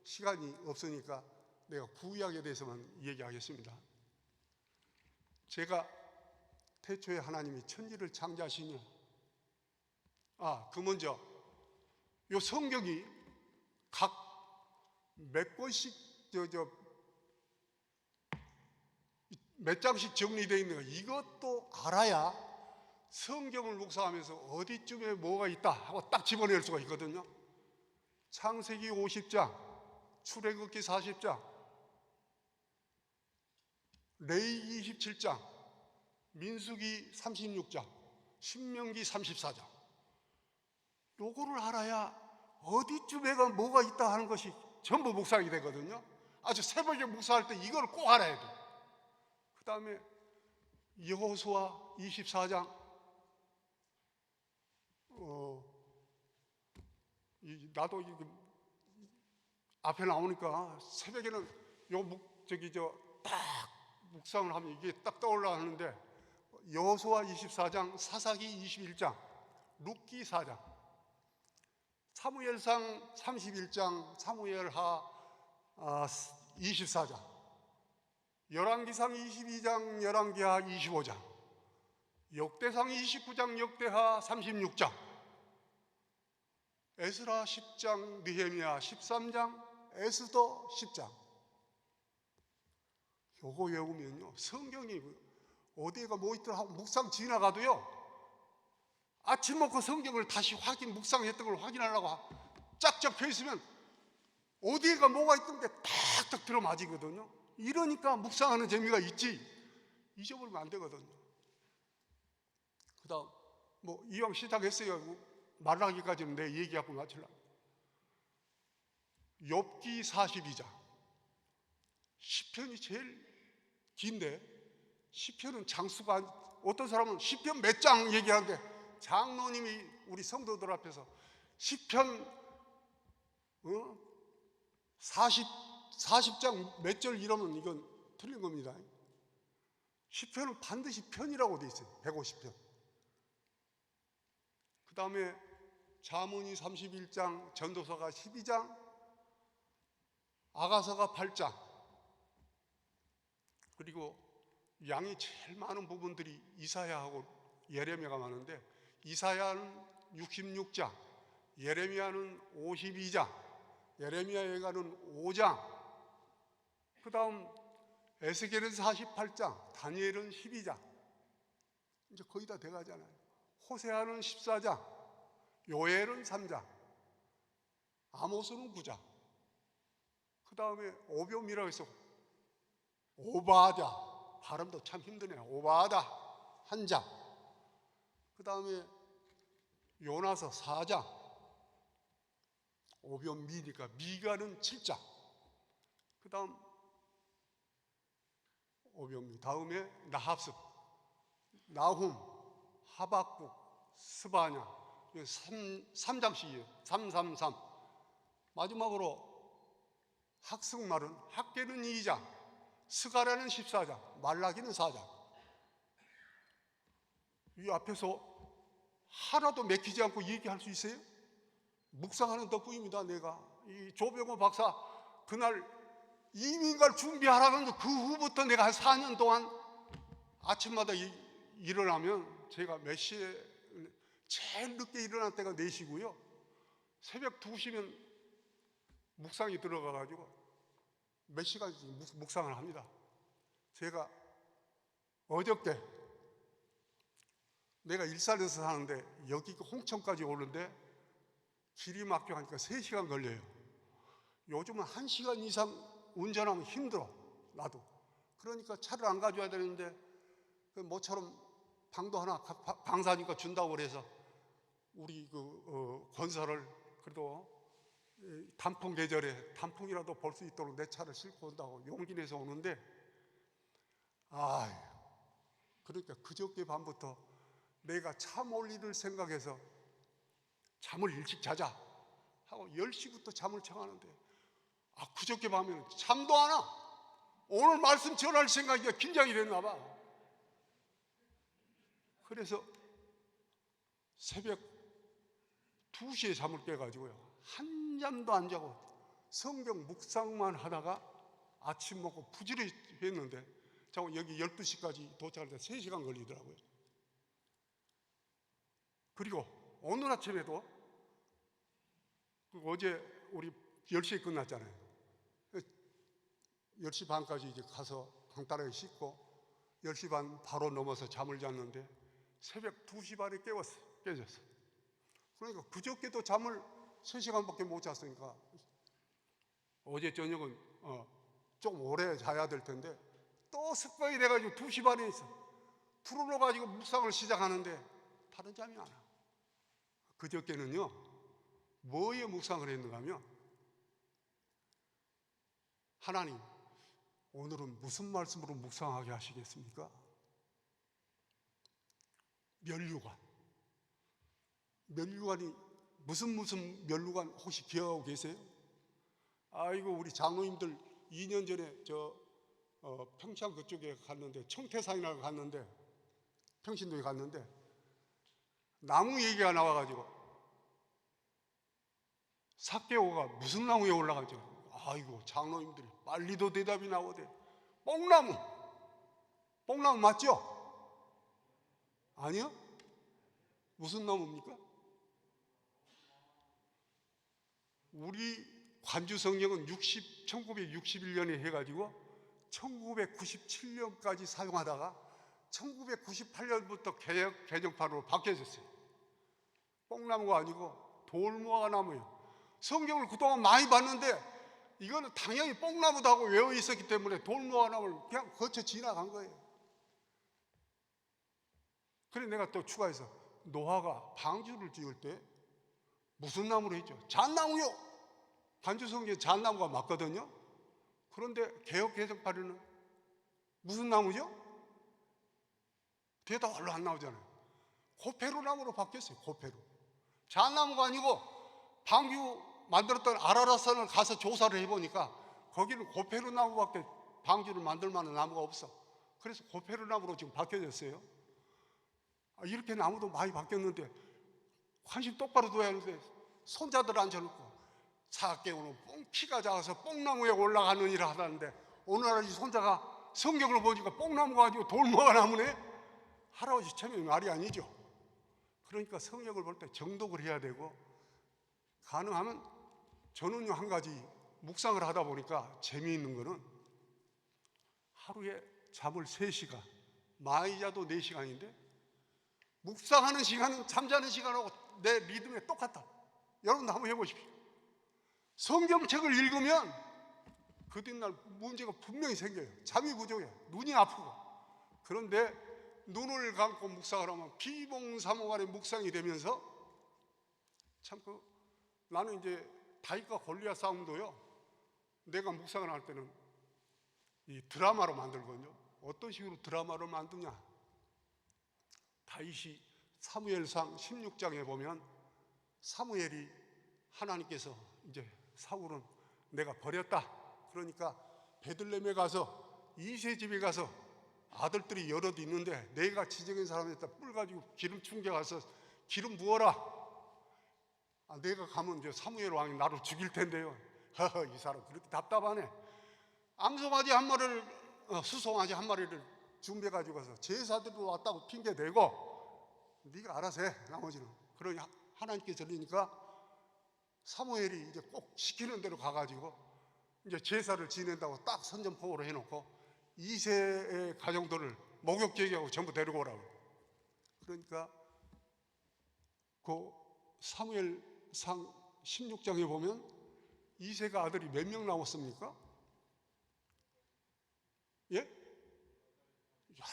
시간이 없으니까 내가 구약에 대해서만 얘기하겠습니다. 제가 태초에 하나님이 천지를 창조하시니, 그 먼저 요 성경이 각 몇 권씩 몇 장씩 정리되어 있는 거, 이것도 알아야 성경을 묵상하면서 어디쯤에 뭐가 있다 하고 딱 집어낼 수가 있거든요. 창세기 50장, 출애굽기 40장, 레위기 27장, 민수기 36장, 신명기 34장. 요거를 알아야 어디쯤에가 뭐가 있다 하는 것이 전부 묵상이 되거든요. 아주 새벽에 묵상할 때 이걸 꼭 알아야 돼. 그 다음에 여호수아 24장, 나도 앞에 나오니까 새벽에는 딱 묵상을 하면 이게 딱 떠올라오는데, 여호수아 24장, 사사기 21장, 룻기 4장, 사무엘상 31장, 사무엘하 24장, 열왕기상 22장, 열왕기하 25장, 역대상 29장, 역대하 36장, 에스라 10장, 느헤미야 13장, 에스더 10장. 요거 외우면요, 성경이 어디가 뭐 있더라 하고 묵상 지나가도요, 아침 먹고 성경을 다시 묵상했던 걸 확인하려고 쫙 적혀 있으면 어디가 뭐가 있던 게 탁탁 들어맞이거든요. 이러니까 묵상하는 재미가 있지, 잊어버리면 안 되거든요. 그 다음 이왕 시작했어요, 말라기까지는 내 얘기하고 마치려고. 욥기 42장, 시편이 제일 긴데 시편은 장수가 어떤 사람은 시편 몇 장 얘기하는데 장로님이 우리 성도들 앞에서 시편 40장 몇 절 이러면 이건 틀린 겁니다. 시편은 반드시 편이라고 돼 있어요. 150편. 그 다음에 잠언이 31장, 전도서가 12장, 아가서가 8장. 그리고 양이 제일 많은 부분들이 이사야하고 예레미야가 많은데 이사야는 66장, 예레미야는 52장, 예레미야 예가는 5장, 그 다음 에스겔은 48장, 다니엘은 12장. 이제 거의 다 돼가잖아요. 호세아는 14장, 요엘은 3장, 아모스는 9장. 그 다음에 오뵐이라고 해서 오바다, 발음도 참 힘드네요. 오바다 1장. 그 다음에 요나서 4장, 오뵐미니까 미가는 7장. 그 다음 오뵐미 다음에 나합습, 나훔, 하박국, 스바냐 3장씩이에요. 333. 마지막으로 학승말은 학계는 2장, 스가랴는 14장, 말라기는 4장. 이 앞에서 하나도 맥히지 않고 얘기할 수 있어요? 묵상하는 덕분입니다. 내가 이 조병호 박사 그날 이민갈 준비하라고 했는데 그 후부터 내가 한 4년 동안 아침마다 일어나면 제가 몇 시에 제일 늦게 일어날 때가 4시고요. 새벽 2시면 묵상이 들어가가지고 몇 시간씩 묵상을 합니다. 제가 어저께 내가 일산에서 사는데 여기 홍천까지 오는데 길이 막혀가니까 3시간 걸려요. 요즘은 1시간 이상 운전하면 힘들어, 나도. 그러니까 차를 안 가져야 되는데 모처럼 방도 하나 강사니까 준다고 그래서 우리 권사를 그래도 단풍 계절에 단풍이라도 볼 수 있도록 내 차를 싣고 온다고 용기 내서 오는데, 그러니까 그저께 밤부터 내가 차 몰 일을 생각해서 잠을 일찍 자자 하고 10시부터 잠을 청하는데 그저께 밤에는 잠도 안 와. 오늘 말씀 전할 생각이 긴장이 됐나 봐. 그래서 새벽 2시에 잠을 깨가지고요, 한잠도 안 자고 성경 묵상만 하다가 아침 먹고 부지런히 했는데 여기 12시까지 도착할 때 3시간 걸리더라고요. 그리고 오늘 아침에도 어제 우리 10시에 끝났잖아요. 10시 반까지 이제 가서 간단하게 씻고 10시 반 바로 넘어서 잠을 잤는데 새벽 2시 반에 깨졌어. 그러니까 그저께도 잠을 3시간밖에 못 잤으니까 어제 저녁은 좀 오래 자야 될 텐데 또 습관이 돼가지고 2시 반에 있어. 풀어가지고 묵상을 시작하는데 다른 잠이 안 와. 그저께는요, 뭐에 묵상을 했는가 하면, 하나님 오늘은 무슨 말씀으로 묵상하게 하시겠습니까? 면류관이 무슨 면류관 혹시 기억하고 계세요? 아이고, 우리 장로님들 2년 전에 평창 그쪽에 갔는데, 청태산이나 갔는데, 평신도에 갔는데 나무 얘기가 나와가지고 삭개오가 무슨 나무에 올라가죠? 아이고, 장로님들이 빨리도 대답이 나오대. 뽕나무 맞죠? 아니요? 무슨 나무입니까? 우리 관주 성경은 1961년에 해가지고 1997년까지 사용하다가 1998년부터 개정판으로 바뀌어졌어요. 뽕나무가 아니고 돌무화과 나무예요. 성경을 그동안 많이 봤는데 이거는 당연히 뽕나무도 하고 외워 있었기 때문에 돌무화과 나무를 그냥 거쳐 지나간 거예요. 그래 내가 또 추가해서 노아가 방주를 지을 때 무슨 나무로 했죠? 잣나무요. 관주 성경에 잣나무가 맞거든요. 그런데 개역 개정판에는 무슨 나무죠? 뒤에다 얼른 안 나오잖아요. 고페루나무로 바뀌었어요. 고페루. 잣나무가 아니고 방주 만들었던 아라라산을 가서 조사를 해보니까 거기는 고페루나무밖에 방주를 만들 만한 나무가 없어. 그래서 고페루나무로 지금 바뀌어졌어요. 이렇게 나무도 많이 바뀌었는데 관심 똑바로 둬야 하는데 손자들 앉혀놓고 작게 오는 키가 작아서 뽕나무에 올라가는 일을 하다는데 오늘날 이 손자가 성경을 보니까 뽕나무가 아니고 돌무화 나무네. 할아버지 체면이 말이 아니죠. 그러니까 성경을 볼 때 정독을 해야 되고, 가능하면 저는요 한 가지 묵상을 하다 보니까 재미있는 거는 하루에 잠을 3시간, 많이 자도 4시간인데 묵상하는 시간은 잠자는 시간하고 내 리듬에 똑같다. 여러분도 한번 해보십시오. 성경책을 읽으면 그 뒷날 문제가 분명히 생겨요. 잠이 부족해, 눈이 아프고. 그런데 눈을 감고 묵상을 하면 비몽사몽간의 묵상이 되면서 참 나는 이제 다윗과 골리앗 싸움도요, 내가 묵상을 할 때는 이 드라마로 만들거든요. 어떤 식으로 드라마를 만드냐? 다윗이 사무엘상 16장에 보면 사무엘이 하나님께서 이제 사울은 내가 버렸다. 그러니까 베들레헴에 가서 이세 집에 가서 아들들이 여럿 있는데 내가 지정한 사람에다 뿔 가지고 기름 충겨가서 기름 부어라. 내가 가면 이제 사무엘 왕이 나를 죽일 텐데요. 이 사람 그렇게 답답하네. 암송아지 한 마리를 수송아지 한 마리를 준비해 가지고 가서 제사들로 왔다고 핑계 대고 네가 알아서 해 나머지는. 그러니 하나님께 들리니까 사무엘이 이제 꼭 시키는 대로 가가지고 이제 제사를 지낸다고 딱 선전포고를 해놓고 이세의 가정들을 목욕 제기하고 전부 데리고 오라고. 그러니까 그 사무엘상 16장에 보면 이세가 아들이 몇 명 나왔습니까? 예? 야,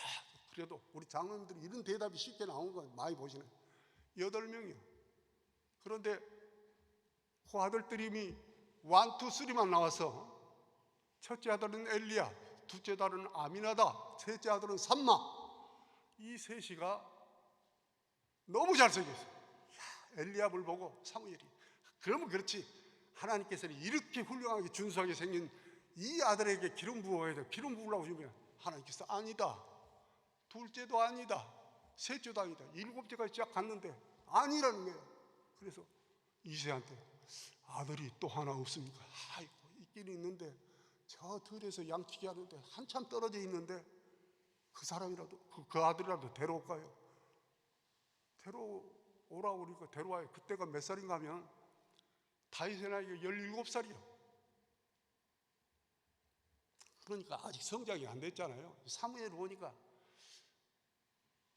그래도 우리 장로님들이 이런 대답이 쉽게 나온 건 많이 보시네. 8명이요. 그런데 그 아들들이 이미 1, 2, 3만 나와서 첫째 아들은 엘리야, 둘째 아들은 아미나다, 셋째 아들은 삼마. 이 셋이가 너무 잘생겼어요. 엘리압을 보고 사무엘이 그러면 그렇지, 하나님께서는 이렇게 훌륭하게 준수하게 생긴 이 아들에게 기름 부어야 돼. 기름 부으라고 주면 하나님께서 아니다, 둘째도 아니다, 셋째도 아니다, 7째까지 쫙 갔는데 아니라는 거예요. 그래서 이세한테 아들이 또 하나 없습니까? 아이고 있긴 있는데 저 들에서 양치기 하는데 한참 떨어져 있는데 그 사람이라도 그 아들이라도 데려올까요? 데려오라고 그러니까 데려와요. 그때가 몇 살인가 하면 다윗의 나이가 17살이요. 그러니까 아직 성장이 안 됐잖아요. 사무엘 오니까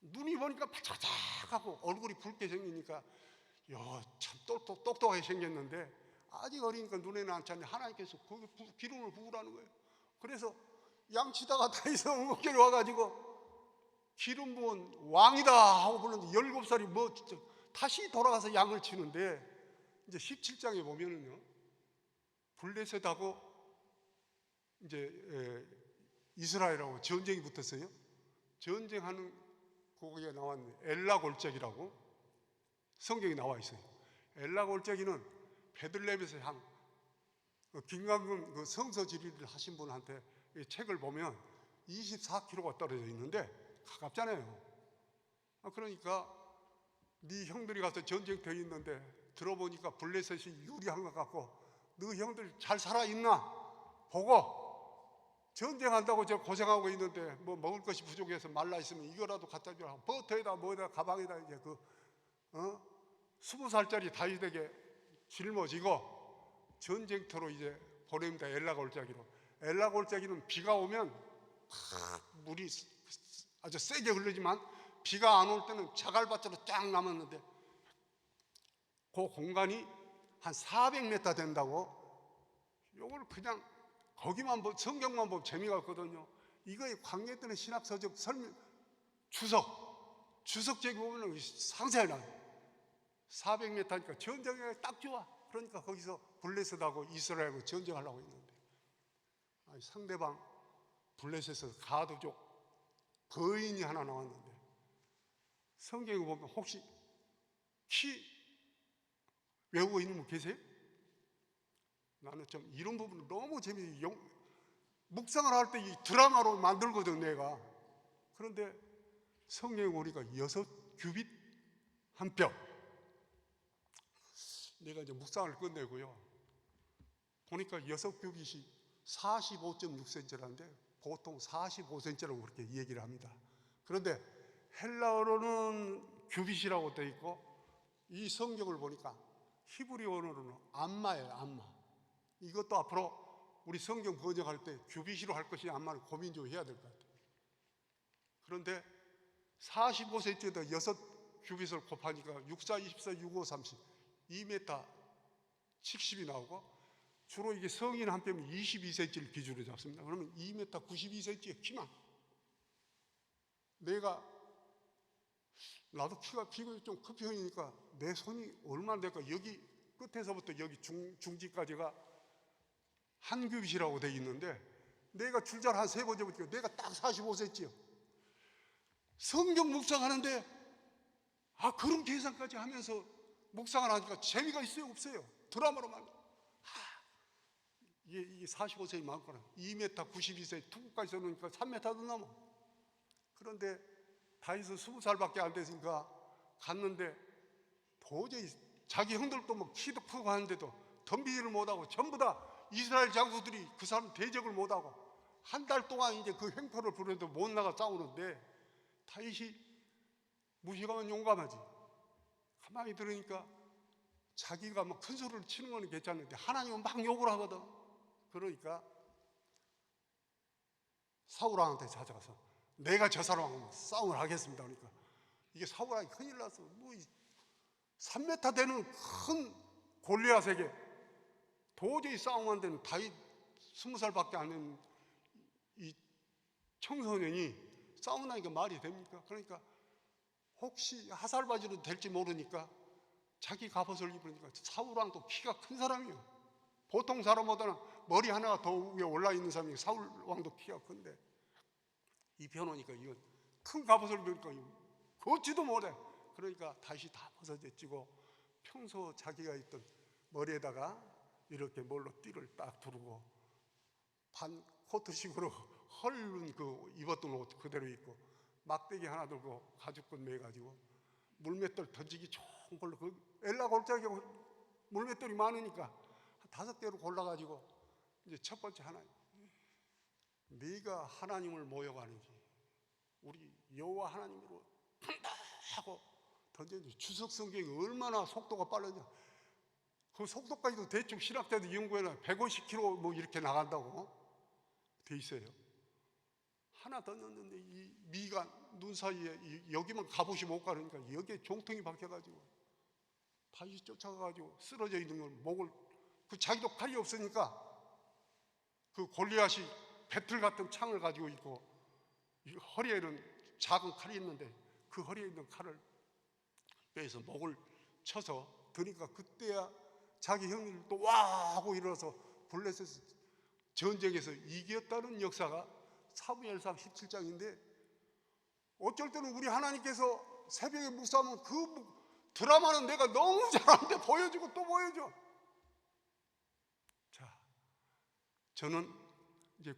눈이 보니까 바짝바짝하고 얼굴이 붉게 생기니까 참 똑똑하게 생겼는데 아직 어리니까 눈에는 안 찼는데 하나님께서 거기 기름을 부으라는 거예요. 그래서 양치다가 다윗을 응급결에 와가지고 기름 부은 왕이다 하고 불렀는데 17살이 뭐 다시 돌아가서 양을 치는데 이제 17장에 보면은요, 블레셋하고 이제 이스라엘하고 전쟁이 붙었어요. 전쟁하는 거기에 나왔는 엘라 골짜기라고 성경에 나와 있어요. 엘라 골짜기는 베들레헴에서 한 김강근 그 성서 지리를 하신 분한테 이 책을 보면 24km가 떨어져 있는데 가깝잖아요. 그러니까 네 형들이 가서 전쟁터에 있는데 들어보니까 블레셋이 유리한 것 같고 너 형들 잘 살아있나 보고 전쟁한다고 저 고생하고 있는데 뭐 먹을 것이 부족해서 말라있으면 이거라도 갖다 주라. 버터에다 뭐에다 가방에다 이제 20살짜리 다윗에게 짊어지고 전쟁터로 이제 보냅니다. 엘라 골짜기로. 엘라 골짜기는 비가 오면 물이 아주 세게 흐르지만 비가 안 올 때는 자갈밭으로 쫙 남았는데 그 공간이 한 400m 된다고. 요걸 그냥 거기만 성경만 보면 재미가 없거든요. 이거의 관계되는 신학서적 설명 주석책이 보면 상세하게 나와요. 400m니까 전쟁에 딱 좋아. 그러니까 거기서 블레셋하고 이스라엘하고 전쟁하려고 했는데 상대방 블레셋에서 가드족 거인이 하나 나왔는데 성경에 보면 혹시 키 외우고 있는 분 계세요? 나는 좀 이런 부분을 너무 묵상을 할 때 이 드라마로 만들거든 내가. 그런데 성경에 우리가 6규빗 한 뼘. 내가 이제 묵상을 끝내고요. 보니까 6규빗이 45.6cm라는데 보통 45cm라고 그렇게 얘기를 합니다. 그런데 헬라어로는 규빗이라고 되어 있고 이 성경을 보니까 히브리어로는 암마예요, 암마. 이것도 앞으로 우리 성경 번역할 때 규빗으로 할 것이 암마를 고민 좀 해야 될 것 같아요. 그런데 45cm에다 6규빗을 곱하니까 6, 4, 24, 6, 5, 30 2m 70이 나오고 주로 이게 성인 한 뼘이 22cm를 기준으로 잡습니다. 그러면 2m 92cm의 키만. 나도 키가 비교적 좀 큰 편이니까 내 손이 얼마나 될까. 여기 끝에서부터 여기 중지까지가 한 규빗이라고 돼 있는데 내가 줄자를 한 3번 접으니까 내가 딱 45cm요. 성경 묵상하는데 그런 계산까지 하면서 묵상을 하니까 재미가 있어요, 없어요? 드라마로만. 이게 45cm 많구나. 2m 92cm 투구까지 써놓으니까 3m도 넘어. 그런데 다윗은 20살밖에 안 됐으니까 갔는데 도저히 자기 형들도 뭐 키도 크고 하는데도 덤비지를 못하고 전부 다 이스라엘 장수들이 그 사람 대적을 못하고 한 달 동안 이제 그 횡포를 부려도 못 나가 싸우는데 다윗이 무시하면 용감하지. 가만히 들으니까 자기가 막 큰 소리를 치는 건 괜찮은데 하나님은 막 욕을 하거든. 그러니까 사울왕한테 찾아가서 내가 저 사람하고 싸움을 하겠습니다. 그러니까 이게 사울왕이 큰일 났어. 뭐 3m 되는 큰 골리앗에게 도저히 싸움한 데는 다윗 20살밖에 안 된 이 청소년이 싸움하니까 말이 됩니까? 그러니까 혹시 하살바지로 될지 모르니까 자기 갑옷을 입으니까 사울왕도 키가 큰 사람이에요. 보통 사람보다는 머리 하나가 더 위에 올라 있는 사람이 사울왕도 키가 큰데 입혀놓으니까 이건 큰 갑옷을 입으니까 걷지도 못해. 그러니까 다시 다 벗어지고 평소 자기가 있던 머리에다가 이렇게 뭘로 띠를 딱 두르고 반 코트식으로 헐른 그 입었던 옷 그대로 입고 막대기 하나 들고 가죽끈 매가지고 물맷돌 던지기 좋은 걸로 그 엘라 골짜기 물맷돌이 많으니까 한 5개로 골라가지고 이제 첫 번째 하나, 네가 하나님을 모욕하는지 우리 여호와 하나님으로 한다 하고 던졌는데 주석 성경이 얼마나 속도가 빠르냐. 그 속도까지도 대충 신학자들 연구에는 150km 뭐 이렇게 나간다고 돼 있어요. 하나 던졌는데 이 미간 눈 사이에 여기만 갑옷이 못 가니까 여기에 종통이 박혀가지고 다시 쫓아가가지고 쓰러져 있는 걸 목을 그 자기도 칼이 없으니까 그 골리앗이 배틀 같은 창을 가지고 있고 허리에는 작은 칼이 있는데 그 허리에 있는 칼을 빼서 목을 쳐서 드니까 그때야 자기 형들도 와 하고 일어나서 블레셋 전쟁에서 이겼다는 역사가 사무엘상 17장인데 어쩔 때는 우리 하나님께서 새벽에 묵상하면 그 드라마는 내가 너무 잘하는데 보여주고 또 보여줘. 자, 저는 이제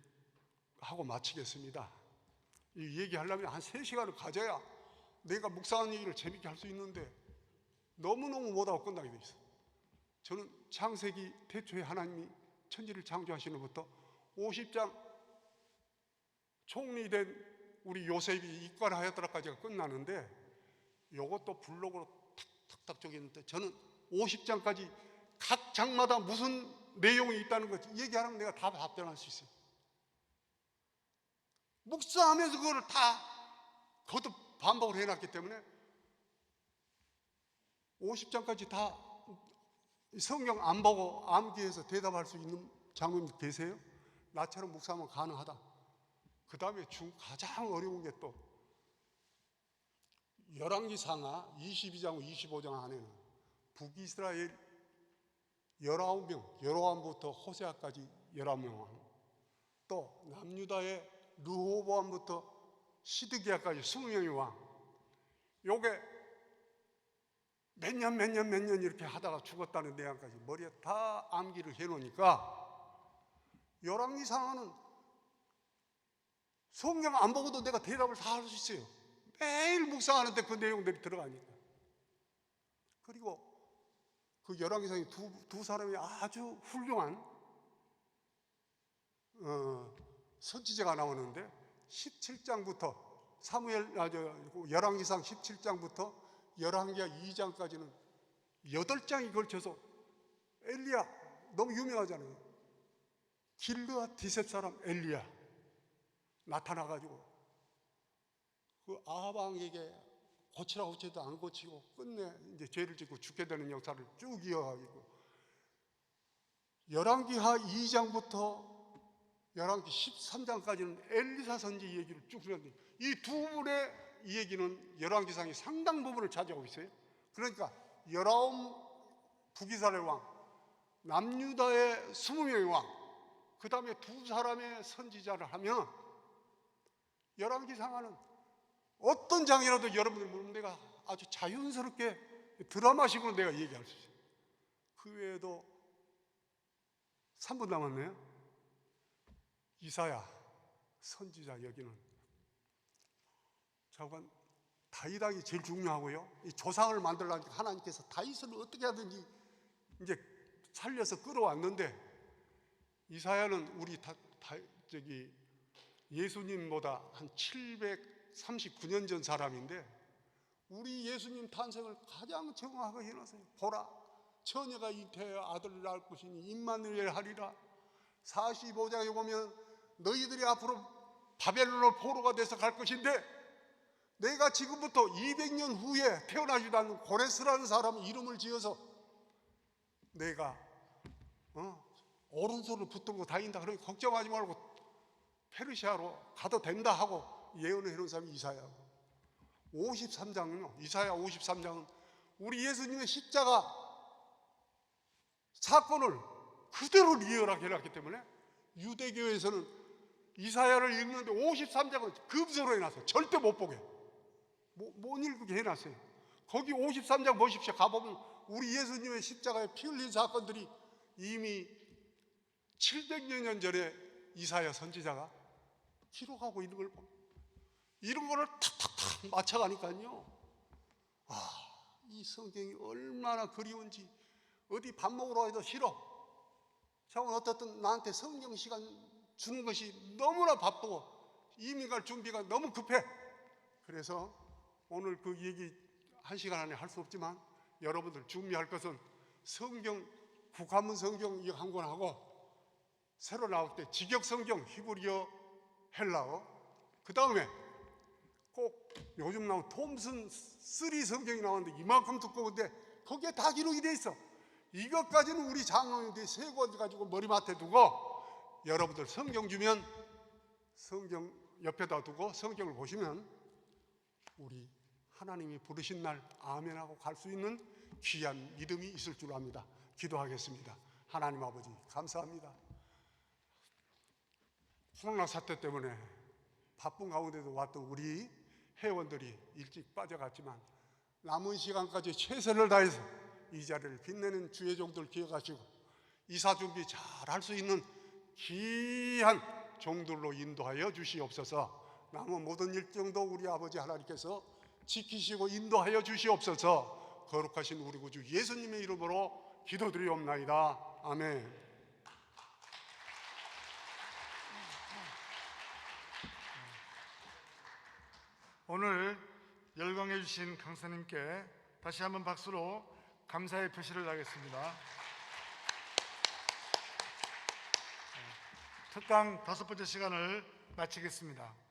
하고 마치겠습니다. 이 얘기하려면 한 3시간을 가져야 내가 묵상한 얘기를 재밌게 할 수 있는데 너무너무 못하고 끝나게 돼 있어. 저는 창세기 태초에 하나님이 천지를 창조하시는 것부터 50장 총리된 우리 요셉이 입관하였더라까지가 끝나는데 이것도 블록으로 탁탁탁 적였는데 저는 50장까지 각 장마다 무슨 내용이 있다는 거 얘기하면 내가 다 답변할 수 있어요. 묵상하면서 그거를 다 거듭 반복을 해놨기 때문에 50장까지 다 성경 안 보고 암기해서 대답할 수 있는 장로님 계세요? 나처럼 묵상하면 가능하다. 그 다음에 가장 어려운 게 또 열왕기상하 22장 25장 안에는 북이스라엘 19명 여로암부터 호세아까지 19명 또 남유다의 르호보암부터 시드기야까지 20명의 왕 요게 몇 년 이렇게 하다가 죽었다는 내용까지 머리에 다 암기를 해놓으니까 열왕기상하는 성경 안 보고도 내가 대답을 다 할 수 있어요. 매일 묵상하는데 그 내용들이 들어가니까. 그리고 그 열왕기상에 두 사람이 아주 훌륭한 선지자가 나오는데 17장부터 열왕기상 17장부터 열왕기하 2장까지는 8장이 걸쳐서 엘리야, 너무 유명하잖아요. 길르앗 디셉 사람 엘리야 나타나가지고 그 아합왕에게 고치라고 해도 안 고치고 끝내 이제 죄를 짓고 죽게 되는 역사를 쭉 이어가고, 열왕기하 2장부터 열왕기 13장까지는 엘리사 선지 얘기를 쭉 들었는데 이 두 분의 이 얘기는 열왕기상의 상당 부분을 차지하고 있어요. 그러니까 19 북이스라엘 왕, 남유다의 20명의 왕, 그 다음에 두 사람의 선지자를 하면 열왕기상하는 어떤 장이라도 여러분들 물으면 내가 아주 자연스럽게 드라마식으로 내가 얘기할 수 있어요. 그 외에도 3분 남았네요. 이사야 선지자 여기는 저건 다윗왕이 제일 중요하고요. 이 조상을 만들려니까 하나님께서 다윗을 어떻게 하든지 이제 살려서 끌어왔는데, 이사야는 우리 예수님보다 한 739년 전 사람인데 우리 예수님 탄생을 가장 정확하게 해놨어요. 보라, 처녀가 잉태하여 아들을 낳을 것이니 임마누엘 하리라. 45장에 보면 너희들이 앞으로 바벨론을 포로가 돼서 갈 것인데 내가 지금부터 200년 후에 태어나지도 않는 고레스라는 사람 이름을 지어서 내가 오른손을 붙들고 다닌다. 그러니 걱정하지 말고 페르시아로 가도 된다 하고 예언을 해놓은 사람이 이사야고, 53장은요, 이사야 53장은 우리 예수님의 십자가 사건을 그대로 리얼하게 해놨기 때문에 유대교에서는 이사야를 읽는데 53장은 금서로 해놨어요. 절대 못 보게, 못 읽게 해놨어요. 거기 53장 보십시오. 가보면 우리 예수님의 십자가에 피 흘린 사건들이 이미 700여 년 전에 이사야 선지자가 기록하고 있는 걸 보면 이런 거를 탁탁탁 맞춰가니까요, 이 성경이 얼마나 그리운지. 어디 밥 먹으러 가도 싫어. 저는 어떻든 나한테 성경 시간 주는 것이 너무나 바쁘고 이민 갈 준비가 너무 급해. 그래서 오늘 그 얘기 1시간 안에 할 수 없지만 여러분들 준비할 것은 성경, 국한문 성경 이 한 권하고 새로 나올 때 직역 성경 히브리어, 헬라어, 그 다음에 꼭 요즘 나온 톰슨 3 성경이 나왔는데 이만큼 두꺼운데 거기에 다 기록이 돼 있어. 이것까지는 우리 장로님들이 세 권 가지고 머리맡에 두고 여러분들 성경 주면 성경 옆에다 두고 성경을 보시면 우리 하나님이 부르신 날 아멘하고 갈 수 있는 귀한 믿음이 있을 줄 압니다. 기도하겠습니다. 하나님 아버지 감사합니다. 코로나 사태 때문에 바쁜 가운데도 왔던 우리 회원들이 일찍 빠져갔지만 남은 시간까지 최선을 다해서 이 자리를 빛내는 주의 종들 기억하시고 이사 준비 잘 할 수 있는 귀한 종들로 인도하여 주시옵소서. 남은 모든 일정도 우리 아버지 하나님께서 지키시고 인도하여 주시옵소서. 거룩하신 우리 구주 예수님의 이름으로 기도드리옵나이다. 아멘. 오늘 열광해 주신 강사님께 다시 한번 박수로 감사의 표시를 하겠습니다. 특강 5번째 시간을 마치겠습니다.